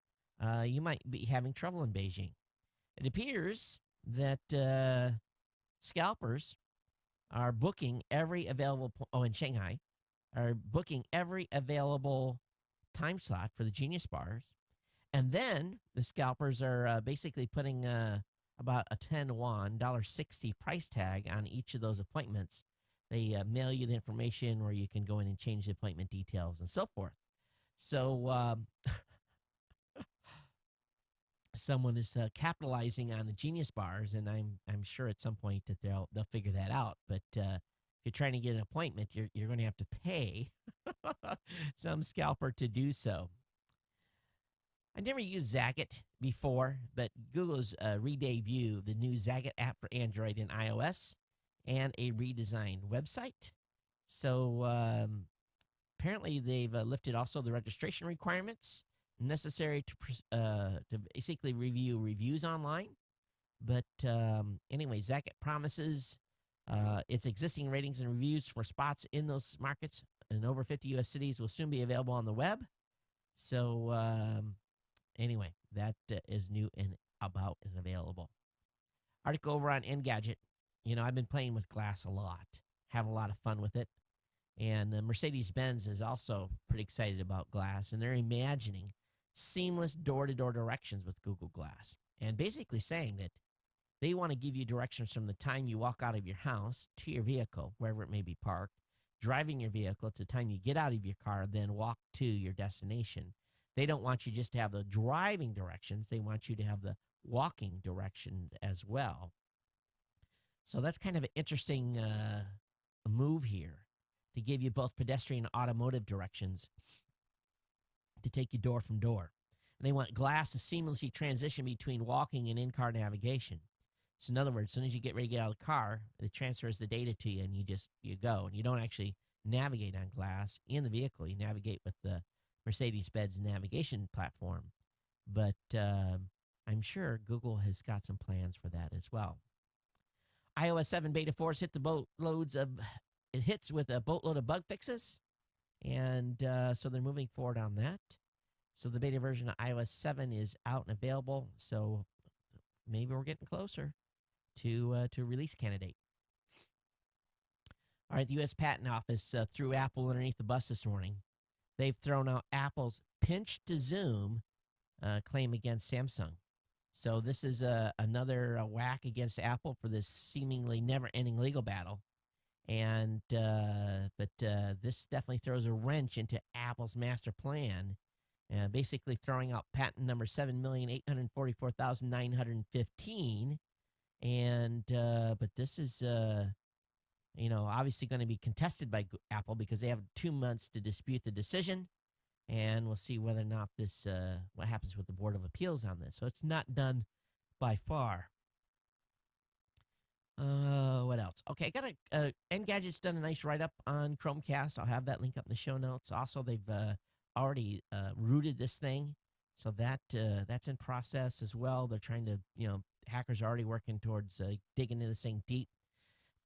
you might be having trouble in Beijing. It appears that scalpers are booking every available in Shanghai, are booking every available time slot for the Genius Bars. And then the scalpers are basically putting about a 10 yuan, $1.60 price tag on each of those appointments. They mail you the information where you can go in and change the appointment details and so forth. So someone is capitalizing on the Genius Bars, and I'm sure at some point that they'll figure that out. But if you're trying to get an appointment, you're going to have to pay some scalper to do so. I never used Zagat before, but Google's re-debut the new Zagat app for Android and iOS, and a redesigned website. So apparently they've lifted also the registration requirements necessary to basically review reviews online. But anyway, Zagat promises its existing ratings and reviews for spots in those markets in over 50 U.S. cities will soon be available on the web. So anyway, that is new and about and available. Article over on Engadget. I've been playing with glass a lot, having a lot of fun with it. And Mercedes-Benz is also pretty excited about glass, and they're imagining seamless door-to-door directions with Google Glass, and basically saying that they want to give you directions from the time you walk out of your house to your vehicle, wherever it may be parked, driving your vehicle to the time you get out of your car, then walk to your destination. They don't want you just to have the driving directions. They want you to have the walking directions as well. So that's kind of an interesting move here to give you both pedestrian and automotive directions to take you door from door. And they want glass to seamlessly transition between walking and in-car navigation. So in other words, as soon as you get ready to get out of the car, it transfers the data to you and you go. And you don't actually navigate on glass in the vehicle. You navigate with the Mercedes-Benz navigation platform. But I'm sure Google has got some plans for that as well. iOS 7 beta 4 hit the boatloads of it hits with a boatload of bug fixes, and so they're moving forward on that. So the beta version of iOS 7 is out and available. So maybe we're getting closer to release candidate. All right, the U.S. Patent Office threw Apple underneath the bus this morning. They've thrown out Apple's pinch to zoom claim against Samsung. So this is another whack against Apple for this seemingly never-ending legal battle. And but this definitely throws a wrench into Apple's master plan, basically throwing out patent number 7,844,915. And but this is obviously going to be contested by Apple because they have 2 months to dispute the decision. And we'll see whether or not this what happens with the Board of Appeals on this. So it's not done by far. What else? Okay, I got Engadget's done a nice write-up on Chromecast. I'll have that link up in the show notes. Also, they've already rooted this thing, so that's in process as well. They're trying to, hackers are already working towards digging into this thing deep.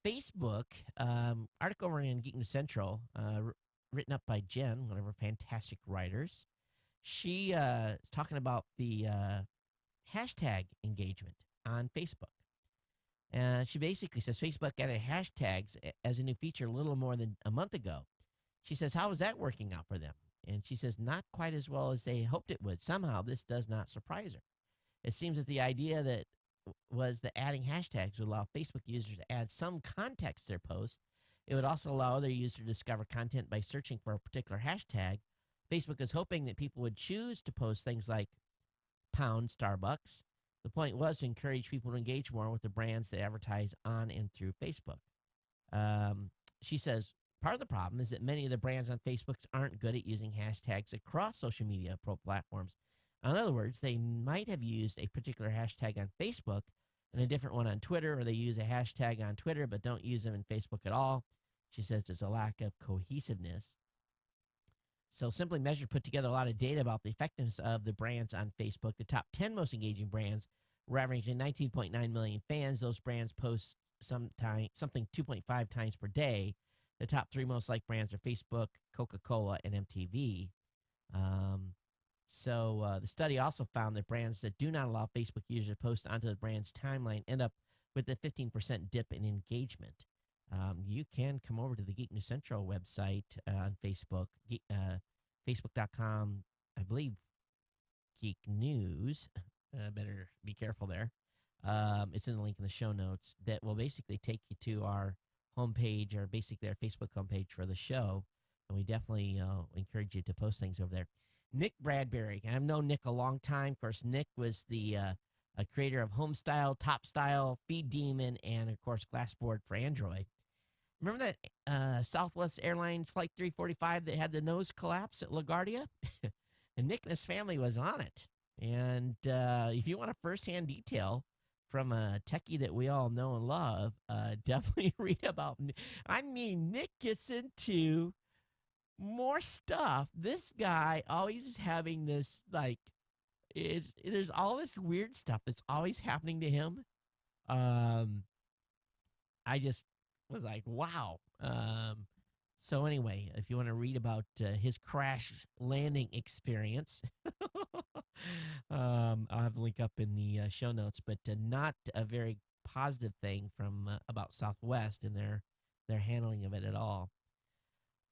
Facebook, article over in Geek News Central, written up by Jen, one of her fantastic writers. She is talking about the hashtag engagement on Facebook. She basically says Facebook added hashtags as a new feature a little more than a month ago. She says, how is that working out for them? And she says, not quite as well as they hoped it would. Somehow this does not surprise her. It seems that the idea that was that adding hashtags would allow Facebook users to add some context to their posts. It would also allow other users to discover content by searching for a particular hashtag. Facebook is hoping that people would choose to post things like pound Starbucks. The point was to encourage people to engage more with the brands that advertise on and through Facebook. She says, part of the problem is that many of the brands on Facebook aren't good at using hashtags across social media platforms. In other words, they might have used a particular hashtag on Facebook and a different one on Twitter, or they use a hashtag on Twitter but don't use them in Facebook at all. She says it's a lack of cohesiveness. So Simply Measured put together a lot of data about the effectiveness of the brands on Facebook. The top 10 most engaging brands were averaging 19.9 million fans. Those brands post something 2.5 times per day. The top 3 most liked brands are Facebook, Coca-Cola, and MTV. So the study also found that brands that do not allow Facebook users to post onto the brand's timeline end up with a 15% dip in engagement. You can come over to the Geek News Central website on Facebook, facebook.com, I believe, Geek News. Better be careful there. It's in the link in the show notes that will basically take you to our homepage, or basically our Facebook homepage for the show. And we definitely encourage you to post things over there. Nick Bradbury. I've known Nick a long time. Of course, Nick was the a creator of Homestyle, Top Style, Feed Demon, and, of course, Glassboard for Android. Remember that Southwest Airlines Flight 345 that had the nose collapse at LaGuardia? And Nick and his family was on it. And if you want a firsthand detail from a techie that we all know and love, definitely read about Nick gets into more stuff. This guy always is having this, there's all this weird stuff that's always happening to him. I just was like, wow. So anyway, if you want to read about his crash landing experience, I'll have a link up in the show notes, but not a very positive thing from about Southwest and their handling of it at all.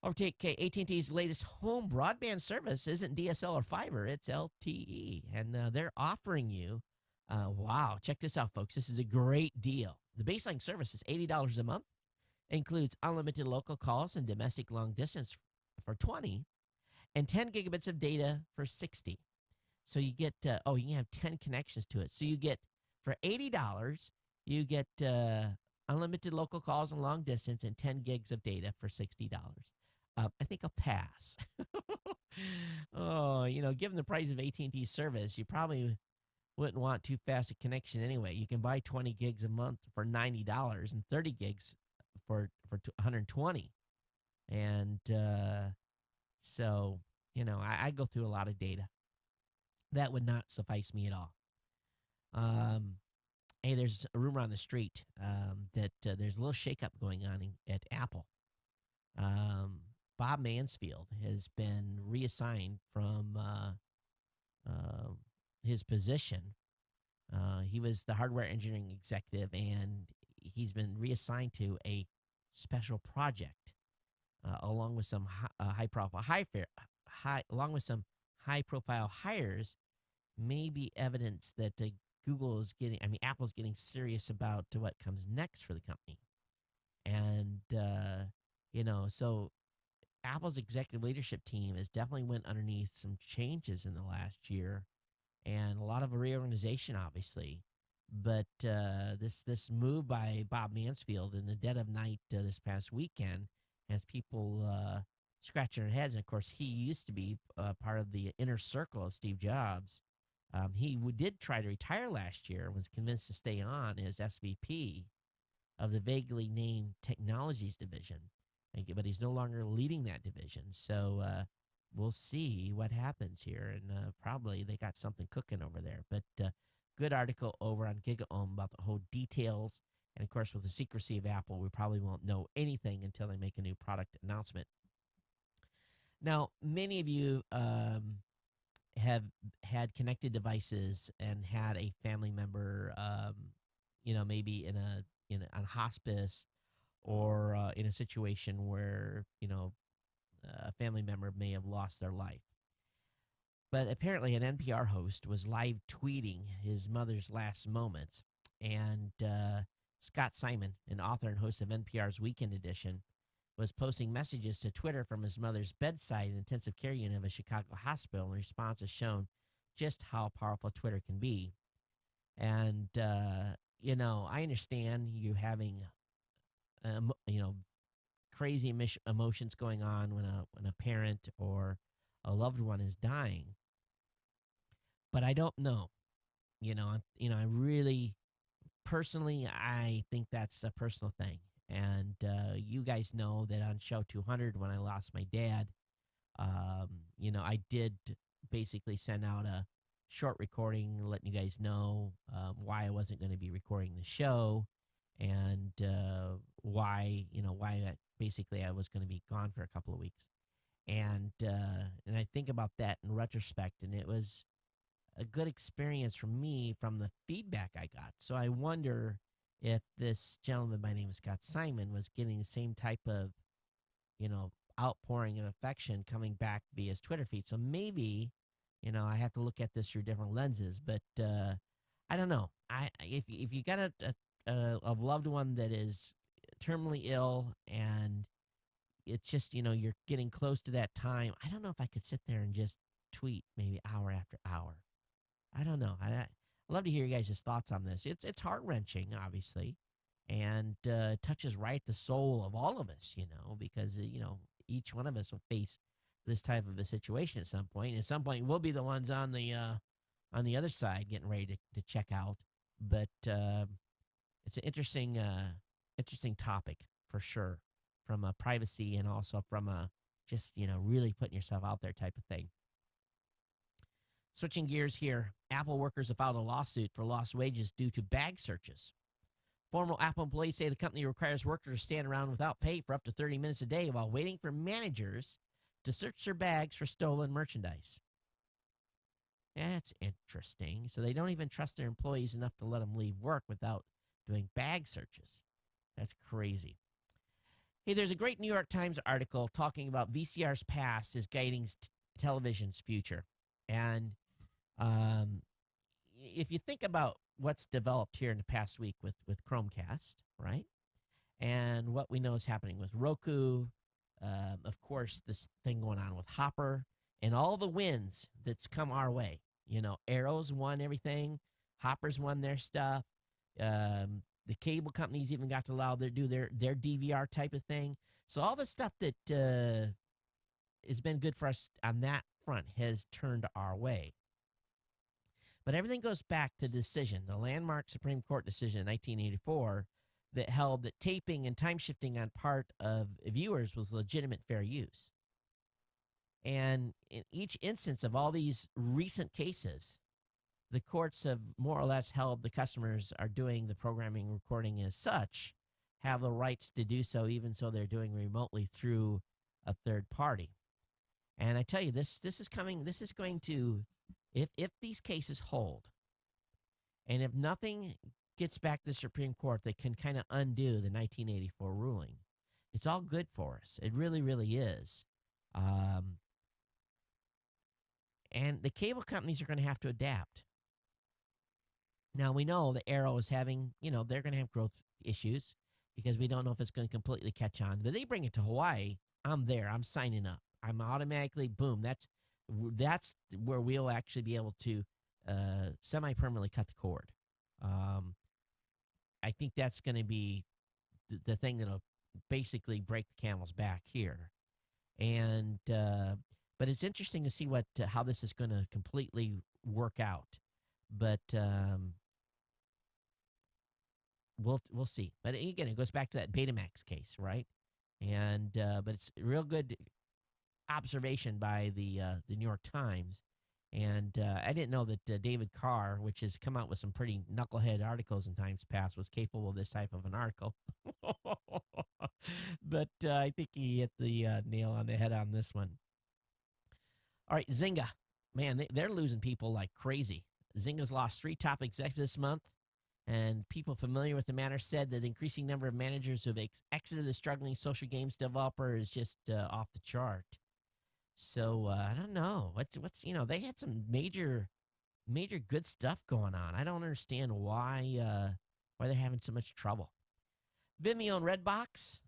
Overtake AT&T's latest home broadband service isn't DSL or fiber, it's LTE. And they're offering you, wow, check this out, folks. This is a great deal. The baseline service is $80 a month. It includes unlimited local calls and domestic long distance for $20 and 10 gigabits of data for $60. So you get, you can have 10 connections to it. So you get, for $80, you get unlimited local calls and long distance and 10 gigs of data for $60. I think I'll pass. Given the price of AT&T service, you probably wouldn't want too fast a connection anyway. You can buy 20 gigs a month for $90 and 30 gigs for $120. And so, I go through a lot of data. That would not suffice me at all. Hey, there's a rumor on the street that there's a little shakeup going on at Apple. Um, Bob Mansfield has been reassigned from uh, his position. He was the hardware engineering executive, and he's been reassigned to a special project, along with some high profile along with some high profile hires. May be evidence that Apple's getting serious about what comes next for the company. And, so Apple's executive leadership team has definitely went underneath some changes in the last year and a lot of reorganization, obviously. But this move by Bob Mansfield in the dead of night this past weekend has people scratching their heads. And of course, he used to be part of the inner circle of Steve Jobs. He did try to retire last year and was convinced to stay on as SVP of the vaguely named Technologies Division, but he's no longer leading that division. So we'll see what happens here, and probably they got something cooking over there. But good article over on GigaOM about the whole details. And, of course, with the secrecy of Apple, we probably won't know anything until they make a new product announcement. Now, many of you have had connected devices and had a family member, maybe on hospice or in a situation where a family member may have lost their life. But apparently, an NPR host was live tweeting his mother's last moments, and Scott Simon, an author and host of NPR's Weekend Edition, was posting messages to Twitter from his mother's bedside in the intensive care unit of a Chicago hospital. And response has shown just how powerful Twitter can be. And, I understand you having, crazy emotions going on when a parent or a loved one is dying. But I don't know. I really, personally, I think that's a personal thing. And you guys know that on show 200, when I lost my dad, I did basically send out a short recording letting you guys know why I wasn't going to be recording the show, and why basically I was going to be gone for a couple of weeks. And I think about that in retrospect, and it was a good experience for me from the feedback I got. So I wonder if this gentleman by name of Scott Simon was getting the same type of, outpouring of affection coming back via his Twitter feed. So maybe, I have to look at this through different lenses. But I don't know. If you got a loved one that is terminally ill and it's just, you're getting close to that time, I don't know if I could sit there and just tweet maybe hour after hour. I don't know. I'd love to hear you guys' thoughts on this. It's heart-wrenching, obviously, and touches right at the soul of all of us, because, each one of us will face this type of a situation at some point. And at some point, we'll be the ones on the other side getting ready to check out. But it's an interesting topic for sure, from a privacy and also from a just, really putting yourself out there type of thing. Switching gears here, Apple workers have filed a lawsuit for lost wages due to bag searches. Former Apple employees say the company requires workers to stand around without pay for up to 30 minutes a day while waiting for managers to search their bags for stolen merchandise. That's interesting. So they don't even trust their employees enough to let them leave work without doing bag searches. That's crazy. Hey, there's a great New York Times article talking about VCR's past is guiding television's future. And if you think about what's developed here in the past week with Chromecast, right? And what we know is happening with Roku, of course, this thing going on with Hopper, and all the wins that's come our way. Arrow's won everything. Hopper's won their stuff. The cable companies even got to allow do their DVR type of thing. So all the stuff that has been good for us on that front has turned our way. But everything goes back to the decision, the landmark Supreme Court decision in 1984 that held that taping and time shifting on part of viewers was legitimate fair use. And in each instance of all these recent cases, the courts have more or less held the customers are doing the programming recording as such have the rights to do so, even so they're doing remotely through a third party. And I tell you, this is coming. This is going to, if these cases hold, and if nothing gets back to the Supreme Court that can kind of undo the 1984 ruling, it's all good for us. It really, really is. And the cable companies are going to have to adapt. Now, we know the Arrow is having, they're going to have growth issues because we don't know if it's going to completely catch on. But they bring it to Hawaii, I'm there. I'm signing up. I'm automatically, boom, that's where we'll actually be able to semi-permanently cut the cord. I think that's going to be the thing that'll basically break the camel's back here. And but it's interesting to see how this is going to completely work out. But we'll see. But again, it goes back to that Betamax case, right? And but it's a real good observation by the New York Times. And I didn't know that David Carr, which has come out with some pretty knucklehead articles in times past, was capable of this type of an article. But I think he hit the nail on the head on this one. All right, Zynga. Man, they're losing people like crazy. Zynga's lost 3 top executives this month, and people familiar with the matter said that the increasing number of managers who have exited the struggling social games developer is just off the chart. So I don't know what's they had some major good stuff going on. I don't understand why they're having so much trouble. Vimeo and Redbox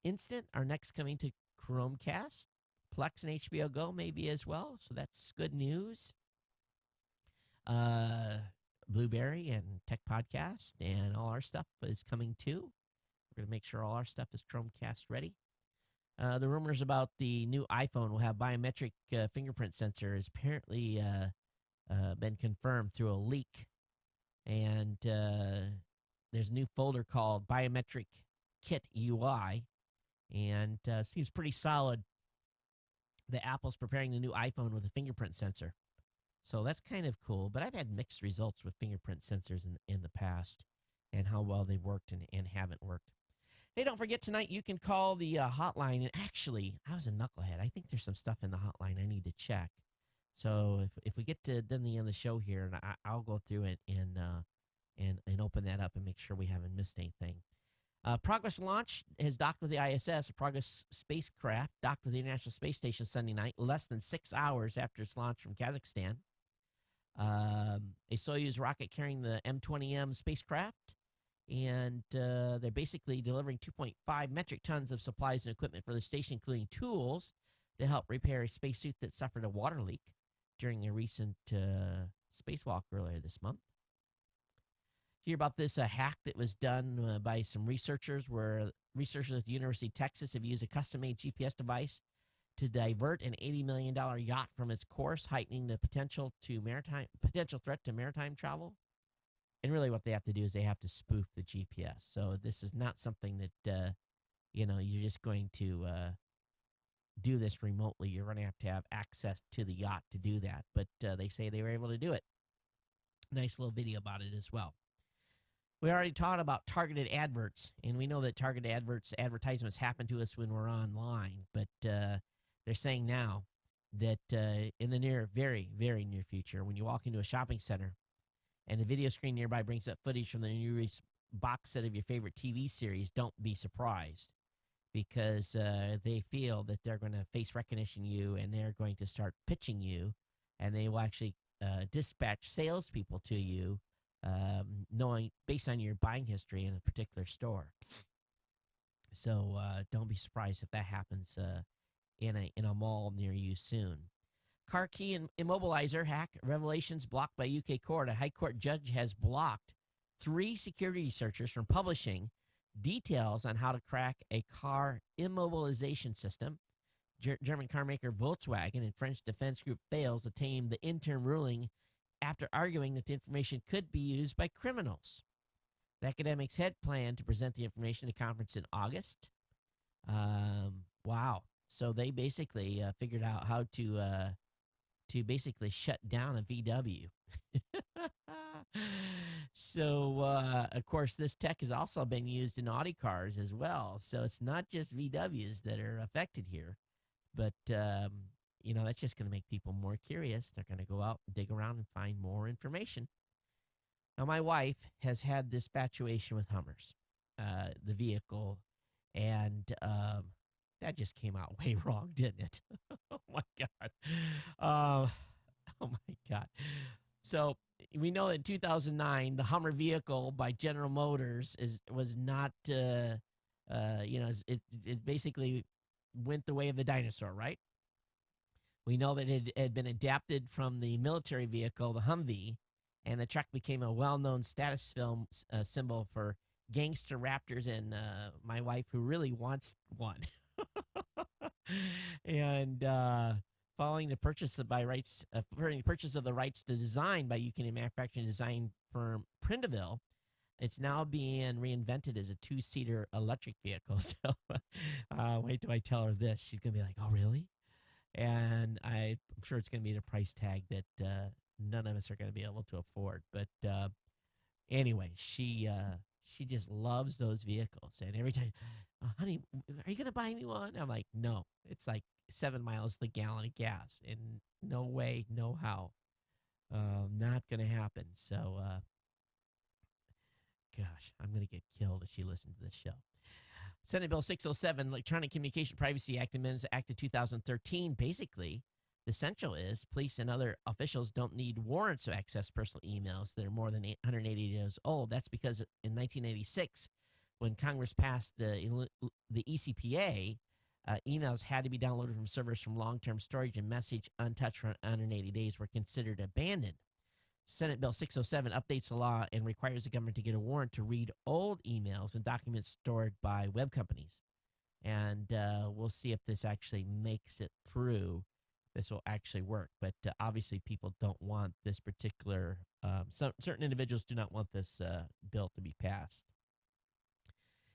Instant are next coming to Chromecast. Plex and HBO Go maybe as well. So that's good news. Blueberry and Tech Podcast and all our stuff is coming too. We're going to make sure all our stuff is Chromecast ready. The rumors about the new iPhone will have biometric fingerprint sensor has apparently been confirmed through a leak. And there's a new folder called Biometric Kit UI. And seems pretty solid that Apple's preparing the new iPhone with a fingerprint sensor. So that's kind of cool. But I've had mixed results with fingerprint sensors in the past and how well they worked and haven't worked. Hey, don't forget tonight you can call the hotline. And actually, I was a knucklehead. I think there's some stuff in the hotline I need to check. So if we get to the end of the show here, and I'll go through it and open that up and make sure we haven't missed anything. Progress launch has docked with the ISS. A Progress spacecraft docked with the International Space Station Sunday night, less than 6 hours after its launch from Kazakhstan. A Soyuz rocket carrying the M20M spacecraft. And they're basically delivering 2.5 metric tons of supplies and equipment for the station, including tools to help repair a spacesuit that suffered a water leak during a recent spacewalk earlier this month. Hear about this hack that was done by some researchers, where researchers at the University of Texas have used a custom-made GPS device to divert an $80 million yacht from its course, heightening the potential threat to maritime travel. And really what they have to do is they have to spoof the GPS. So this is not something that, you're just going to do this remotely. You're going to have access to the yacht to do that. But they say they were able to do it. Nice little video about it as well. We already talked about targeted adverts, and we know that targeted advertisements happen to us when we're online. But they're saying now that in the very, very near future, when you walk into a shopping center, and the video screen nearby brings up footage from the new box set of your favorite TV series, don't be surprised, because they feel that they're going to face recognition you, and they're going to start pitching you, and they will actually dispatch salespeople to you, knowing based on your buying history in a particular store. So don't be surprised if that happens in a mall near you soon. Car key and immobilizer hack revelations blocked by UK court. A high court judge has blocked 3 security researchers from publishing details on how to crack a car immobilization system. German car maker Volkswagen and French defense group Thales to tame the interim ruling after arguing that the information could be used by criminals. The academics had planned to present the information at a conference in August. Wow. So they basically figured out how to to basically shut down a VW. So, of course, this tech has also been used in Audi cars as well. So it's not just VWs that are affected here, but that's just going to make people more curious. They're going to go out, dig around, and find more information. Now, my wife has had this infatuation with Hummers, the vehicle, and that just came out way wrong, didn't it? Oh my God. Uh, oh my God. So we know in 2009, the Hummer vehicle by General Motors was not, it basically went the way of the dinosaur, right? We know that it had been adapted from the military vehicle, the Humvee, and the truck became a well-known status film symbol for gangster raptors and my wife, who really wants one. And following the purchase of the rights to design by UK manufacturing design firm Prindeville, it's now being reinvented as a two-seater electric vehicle. So wait till I tell her this. She's going to be like, oh, really? And I'm sure it's going to be at a price tag that none of us are going to be able to afford. But anyway, she just loves those vehicles. And every time, honey, are you going to buy me one? I'm like, no. It's like 7 miles the gallon of gas. And no way, no how. Not going to happen. So, gosh, I'm going to get killed if she listens to this show. Senate Bill 607, Electronic Communication Privacy Act, Amendments Act of 2013. Basically, the essential is police and other officials don't need warrants to access personal emails that are more than 880 years old. That's because in 1986, when Congress passed the ECPA, emails had to be downloaded from servers from long-term storage, and message untouched for 180 days were considered abandoned. Senate Bill 607 updates the law and requires the government to get a warrant to read old emails and documents stored by web companies. And we'll see if this actually makes it through. This will actually work. But obviously people don't want this particular, certain individuals do not want this bill to be passed.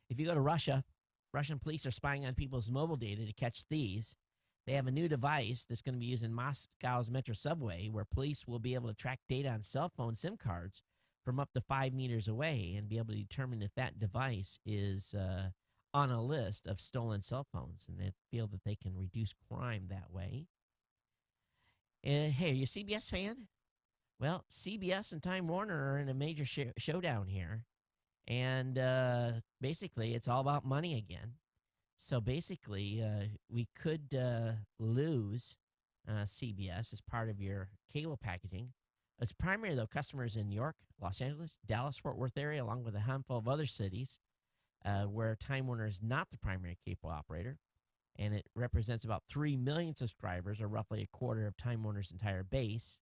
If you go to Russia, Russian police are spying on people's mobile data to catch thieves. They have a new device that's going to be used in Moscow's metro subway, where police will be able to track data on cell phone SIM cards from up to 5 meters away and be able to determine if that device is on a list of stolen cell phones. And they feel that they can reduce crime that way. Hey, are you a CBS fan? Well, CBS and Time Warner are in a major showdown here. And basically, it's all about money again. So basically, we could lose CBS as part of your cable packaging. Its primary, though, customers in New York, Los Angeles, Dallas, Fort Worth area, along with a handful of other cities where Time Warner is not the primary cable operator. And it represents about 3 million subscribers, or roughly a quarter of Time Warner's entire base.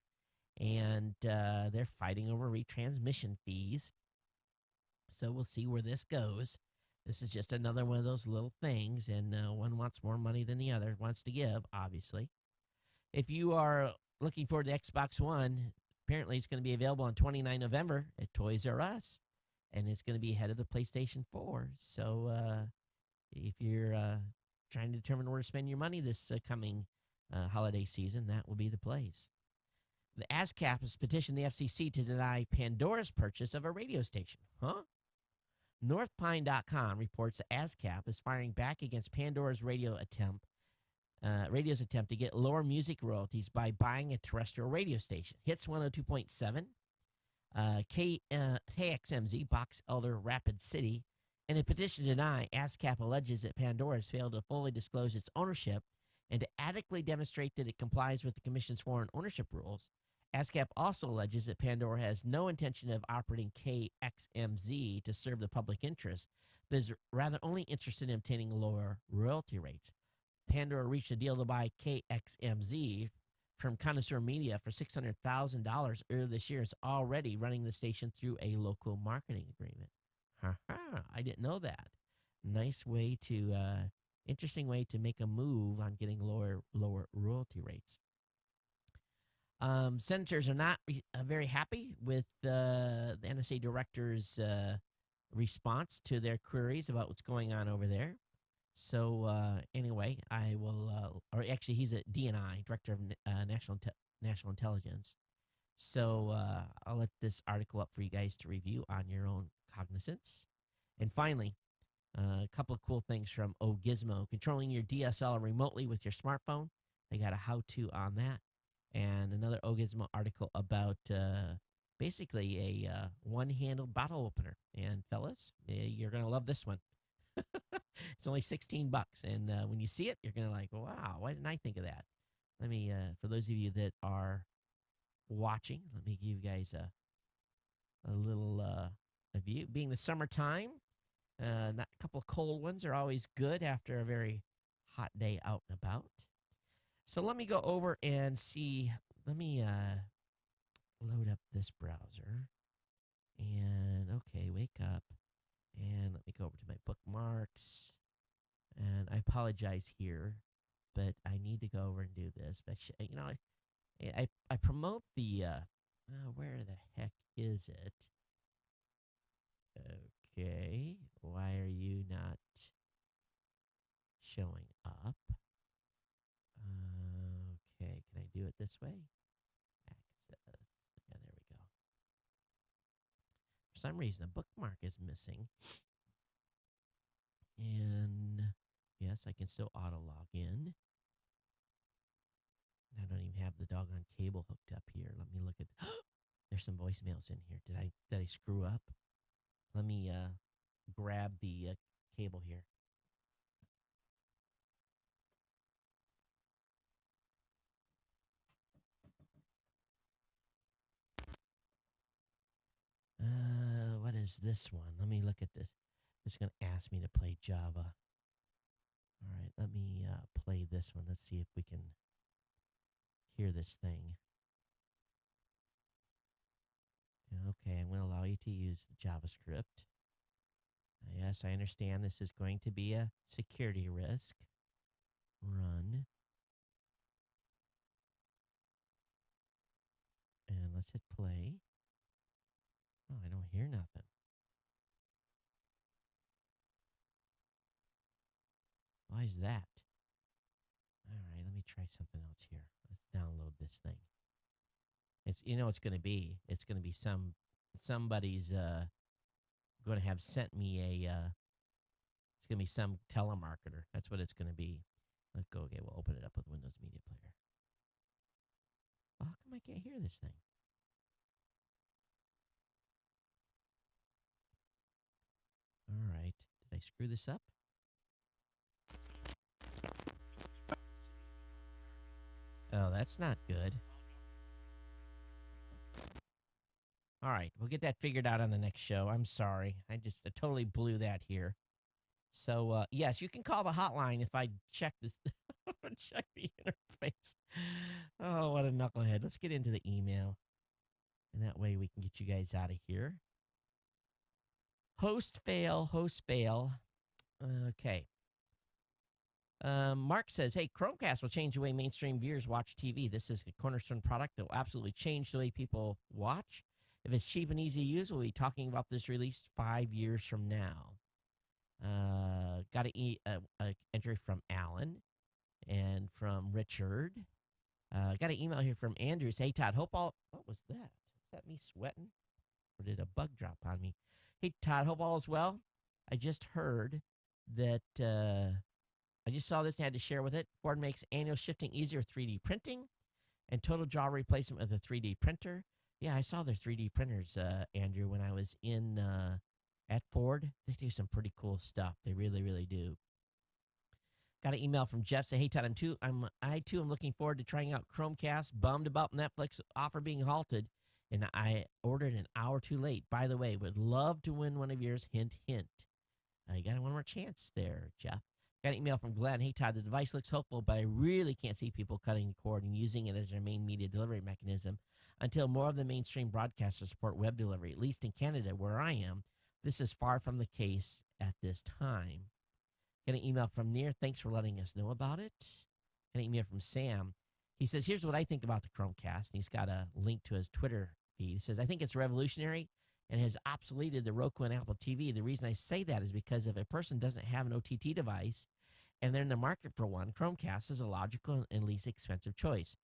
And they're fighting over retransmission fees. So we'll see where this goes. This is just another one of those little things, and one wants more money than the other wants to give, obviously. If you are looking forward to Xbox One, apparently it's going to be available on 29 November at Toys R Us, and it's going to be ahead of the PlayStation 4. So if you're trying to determine where to spend your money this coming holiday season, that will be the place. The ASCAP has petitioned the FCC to deny Pandora's purchase of a radio station. Huh? NorthPine.com reports that ASCAP is firing back against Pandora's radio's attempt to get lower music royalties by buying a terrestrial radio station. Hits 102.7, KXMZ, Box Elder, Rapid City. In a petition to deny, ASCAP alleges that Pandora has failed to fully disclose its ownership and to adequately demonstrate that it complies with the Commission's foreign ownership rules. ASCAP also alleges that Pandora has no intention of operating KXMZ to serve the public interest, but is rather only interested in obtaining lower royalty rates. Pandora reached a deal to buy KXMZ from Connoisseur Media for $600,000 earlier this year. Is already running the station through a local marketing agreement. I didn't know that. Nice way to, interesting way to make a move on getting lower royalty rates. Senators are not very happy with the NSA director's response to their queries about what's going on over there. So anyway, I will, or actually, he's a DNI, Director of National Intelligence. So I'll let this article up for you guys to review on your own cognizance. And finally, a couple of cool things from Gizmo. Controlling your DSLR remotely with your smartphone. They got a how-to on that. And another Gizmo article about basically a one-handled bottle opener. And fellas, you're going to love this one. It's only $16. And when you see it, you're going to like, wow, why didn't I think of that? Let me, for those of you that are watching, let me give you guys a little a view. Being the summertime, not a couple of cold ones are always good after a very hot day out and about. So let me go over and see. Let me load up this browser. And okay, wake up. And let me go over to my bookmarks. And I apologize here, but I need to go over and do this. But you know, I promote the where the heck is it? Okay, why are you not showing up? Okay, can I do it this way? Access. Yeah, there we go. For some reason, a bookmark is missing. And yes, I can still auto log in. I don't even have the doggone cable hooked up here. Let me look at. There's some voicemails in here. Did I screw up? Let me grab the cable here. What is this one? Let me look at this. This is going to ask me to play Java. All right, let me play this one. Let's see if we can hear this thing. Okay, I'm going to allow you to use the JavaScript. Yes, I understand this is going to be a security risk. Run. And let's hit play. Oh, I don't hear nothing. Why is that? All right, let me try something else here. Let's download this thing. It's it's going to be. It's going to be somebody's going to have sent me a. It's going to be some telemarketer. That's what it's going to be. Let's go. Okay, we'll open it up with Windows Media Player. Well, how come I can't hear this thing? All right. Did I screw this up? Oh, that's not good. All right, we'll get that figured out on the next show. I'm sorry. I totally blew that here. So, yes, you can call the hotline if I check this, check the interface. Oh, what a knucklehead. Let's get into the email. And that way we can get you guys out of here. Host fail. Okay. Mark says, hey, Chromecast will change the way mainstream viewers watch TV. This is a cornerstone product that will absolutely change the way people watch. If it's cheap and easy to use, we'll be talking about this release 5 years from now. Got an entry from Alan and from Richard. Got an email here from Andrew. Hey, Todd, what was that? Is that me sweating? Or did a bug drop on me? Hey, Todd, hope all is well. I just heard that, I just saw this and had to share with it. Ford makes annual shifting easier with 3D printing and total jaw replacement with a 3D printer. Yeah, I saw their 3D printers, Andrew, when I was in at Ford. They do some pretty cool stuff. They really, really do. Got an email from Jeff. Say, hey, Todd, I too am looking forward to trying out Chromecast. Bummed about Netflix offer being halted, and I ordered an hour too late. By the way, would love to win one of yours. Hint, hint. You got one more chance there, Jeff. Got an email from Glenn. Hey, Todd, the device looks hopeful, but I really can't see people cutting the cord and using it as their main media delivery mechanism until more of the mainstream broadcasters support web delivery, at least in Canada, where I am. This is far from the case at this time. Got an email from Near. Thanks for letting us know about it. Got an email from Sam. He says, here's what I think about the Chromecast. And he's got a link to his Twitter feed. He says, I think it's revolutionary and has obsoleted the Roku and Apple TV. The reason I say that is because if a person doesn't have an OTT device and they're in the market for one, Chromecast is a logical and least expensive choice.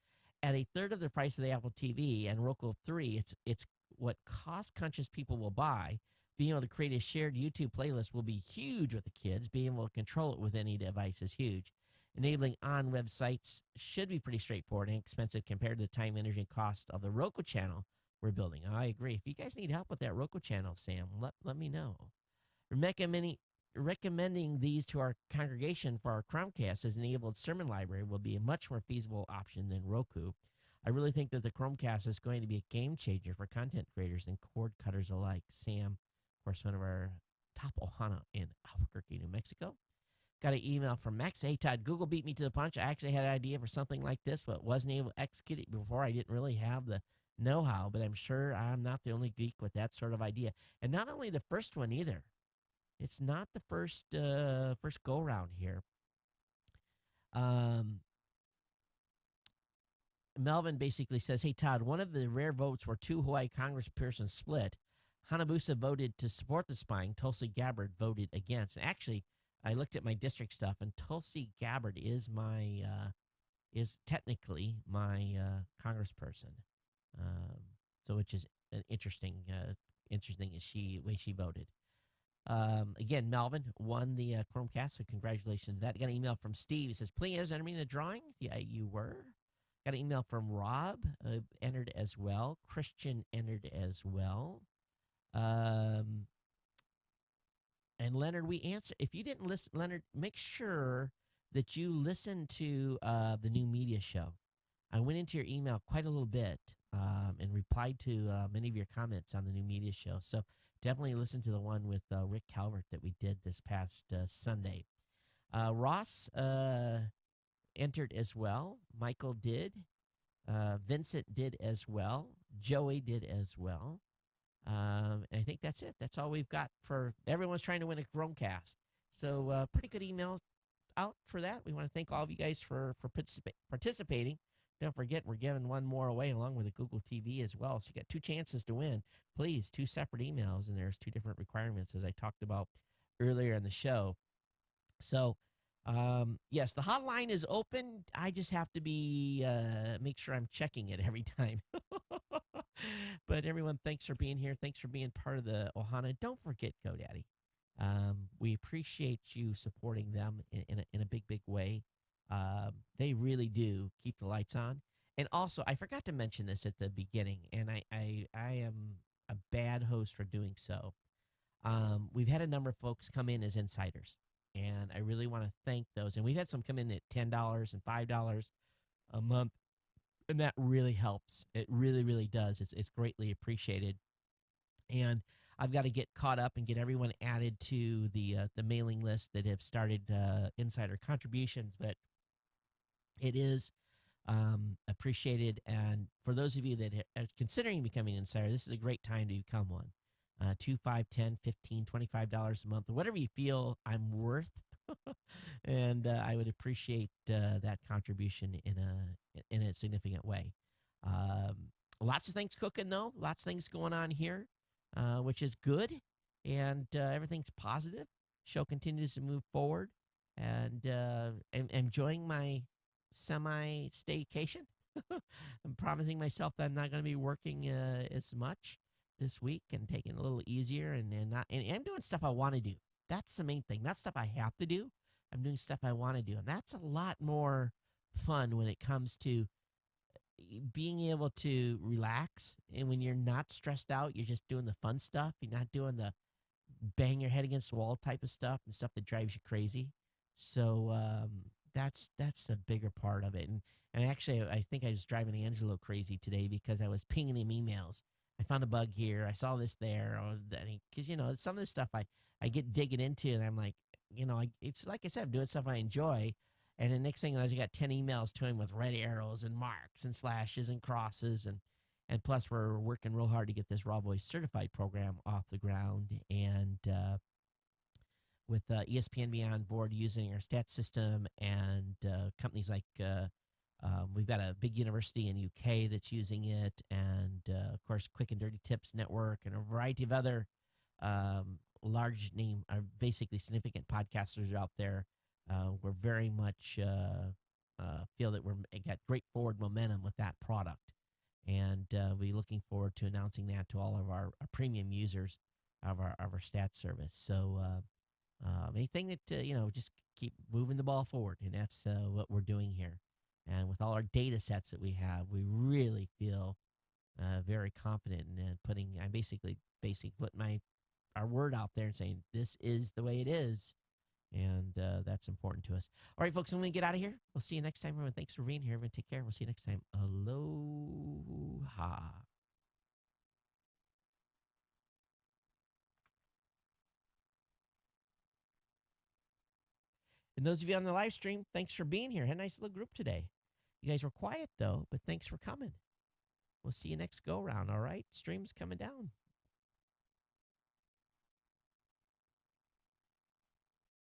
At a third of the price of the Apple TV and Roku 3, it's what cost-conscious people will buy. Being able to create a shared YouTube playlist will be huge with the kids. Being able to control it with any device is huge. Enabling on websites should be pretty straightforward and expensive compared to the time, energy, and cost of the Roku channel we're building. I agree. If you guys need help with that Roku channel, Sam, let me know. Recommending these to our congregation for our Chromecast as an enabled sermon library will be a much more feasible option than Roku. I really think that the Chromecast is going to be a game changer for content creators and cord cutters alike. Sam, of course, one of our top Ohana in Albuquerque, New Mexico. Got an email from Max. Hey, Todd, Google beat me to the punch. I actually had an idea for something like this, but wasn't able to execute it before. I didn't really have the know-how, but I'm sure I'm not the only geek with that sort of idea. And not only the first one either. It's not the first go-round here. Melvin basically says, hey, Todd, one of the rare votes where two Hawaii congresspersons split. Hanabusa voted to support the spying. Tulsi Gabbard voted against. And actually, I looked at my district stuff, and Tulsi Gabbard is is technically my congressperson. So which is an interesting way she voted. Again, Melvin won the Chromecast, so congratulations to that. Got an email from Steve. He says, please enter me in the drawing. Yeah, you were. Got an email from Rob, entered as well. Christian entered as well. And Leonard, we answer. If you didn't listen, Leonard, make sure that you listen to the new media show. I went into your email quite a little bit and replied to many of your comments on the new media show. So definitely listen to the one with Rick Calvert that we did this past Sunday. Ross entered as well. Michael did. Vincent did as well. Joey did as well. And I think that's it. That's all we've got for everyone's trying to win a Chromecast. So pretty good email out for that. We want to thank all of you guys for participating. Don't forget, we're giving one more away along with the Google TV as well. So you got two chances to win. Please, two separate emails, and there's two different requirements, as I talked about earlier in the show. So, yes, the hotline is open. I just have to make sure I'm checking it every time. But everyone, thanks for being here. Thanks for being part of the Ohana. Don't forget GoDaddy. We appreciate you supporting them in a big, big way. They really do keep the lights on. And also, I forgot to mention this at the beginning, and I am a bad host for doing so. We've had a number of folks come in as insiders, and I really want to thank those. And we've had some come in at $10 and $5 a month, and that really helps. It really, really does. It's greatly appreciated. And I've got to get caught up and get everyone added to the mailing list that have started insider contributions, but it is appreciated. And for those of you that are considering becoming an insider, this is a great time to become one. $2, $5, $10, $15, $25 a month, whatever you feel I'm worth. And I would appreciate that contribution in a significant way. Lots of things cooking, though. Lots of things going on here, which is good. And everything's positive. Show continues to move forward. And I'm enjoying my semi-staycation. I'm promising myself that I'm not going to be working as much this week and taking it a little easier and I'm doing stuff I want to do. That's the main thing. Not stuff I have to do. I'm doing stuff I want to do. And that's a lot more fun when it comes to being able to relax. And when you're not stressed out, you're just doing the fun stuff. You're not doing the bang your head against the wall type of stuff and stuff that drives you crazy. So that's a bigger part of it. And actually, I think I was driving Angelo crazy today because I was pinging him emails. I found a bug here. I saw this there. Because, some of this stuff I get digging into, and I'm like, it's like I said, I'm doing stuff I enjoy. And the next thing is I got 10 emails to him with red arrows and marks and slashes and crosses. And plus, we're working real hard to get this Raw Voice certified program off the ground. And with ESPN being on board using our stat system and companies like we've got a big university in UK that's using it, and of course Quick and Dirty Tips Network and a variety of other large name, basically significant podcasters are out there We're very much feel that we're got great forward momentum with that product, and we're looking forward to announcing that to all of our premium users of our stat service. So anything that just keep moving the ball forward, and that's what we're doing here. And with all our data sets that we have, we really feel very confident in putting. I basically put our word out there and saying this is the way it is, and that's important to us. All right, folks, I'm going to get out of here. We'll see you next time, everyone. Thanks for being here. Everyone, take care. We'll see you next time. Aloha. And those of you on the live stream, thanks for being here. Had a nice little group today. You guys were quiet, though, but thanks for coming. We'll see you next go round, all right? Stream's coming down.